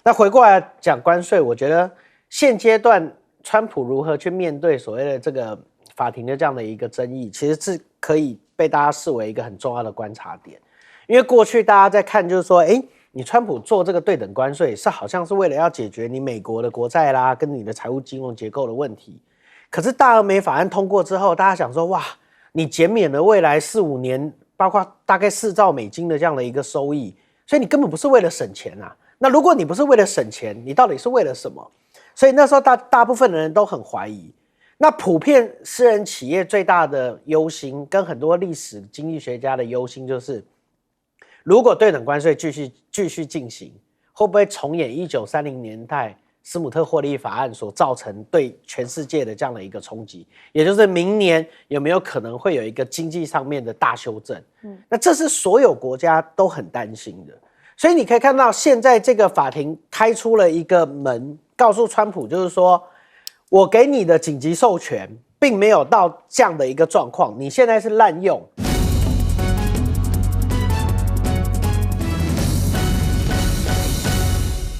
那回过来讲关税，我觉得现阶段川普如何去面对所谓的这个法庭的这样的一个争议，其实是可以被大家视为一个很重要的观察点。因为过去大家在看就是说，你川普做这个对等关税是好像是为了要解决你美国的国债啦跟你的财务金融结构的问题。可是大而美法案通过之后，大家想说，哇，你减免了未来4-5年包括大概4兆美金的这样的一个收益，所以你根本不是为了省钱那如果你不是为了省钱，你到底是为了什么？所以那时候大部分的人都很怀疑。那普遍私人企业最大的忧心，跟很多历史经济学家的忧心就是，如果对等关税继续进行，会不会重演1930年代斯姆特获利法案所造成对全世界的这样的一个冲击？也就是明年有没有可能会有一个经济上面的大修正？那这是所有国家都很担心的。所以你可以看到，现在这个法庭开出了一个门，告诉川普，就是说，我给你的紧急授权，并没有到这样的一个状况，你现在是滥用。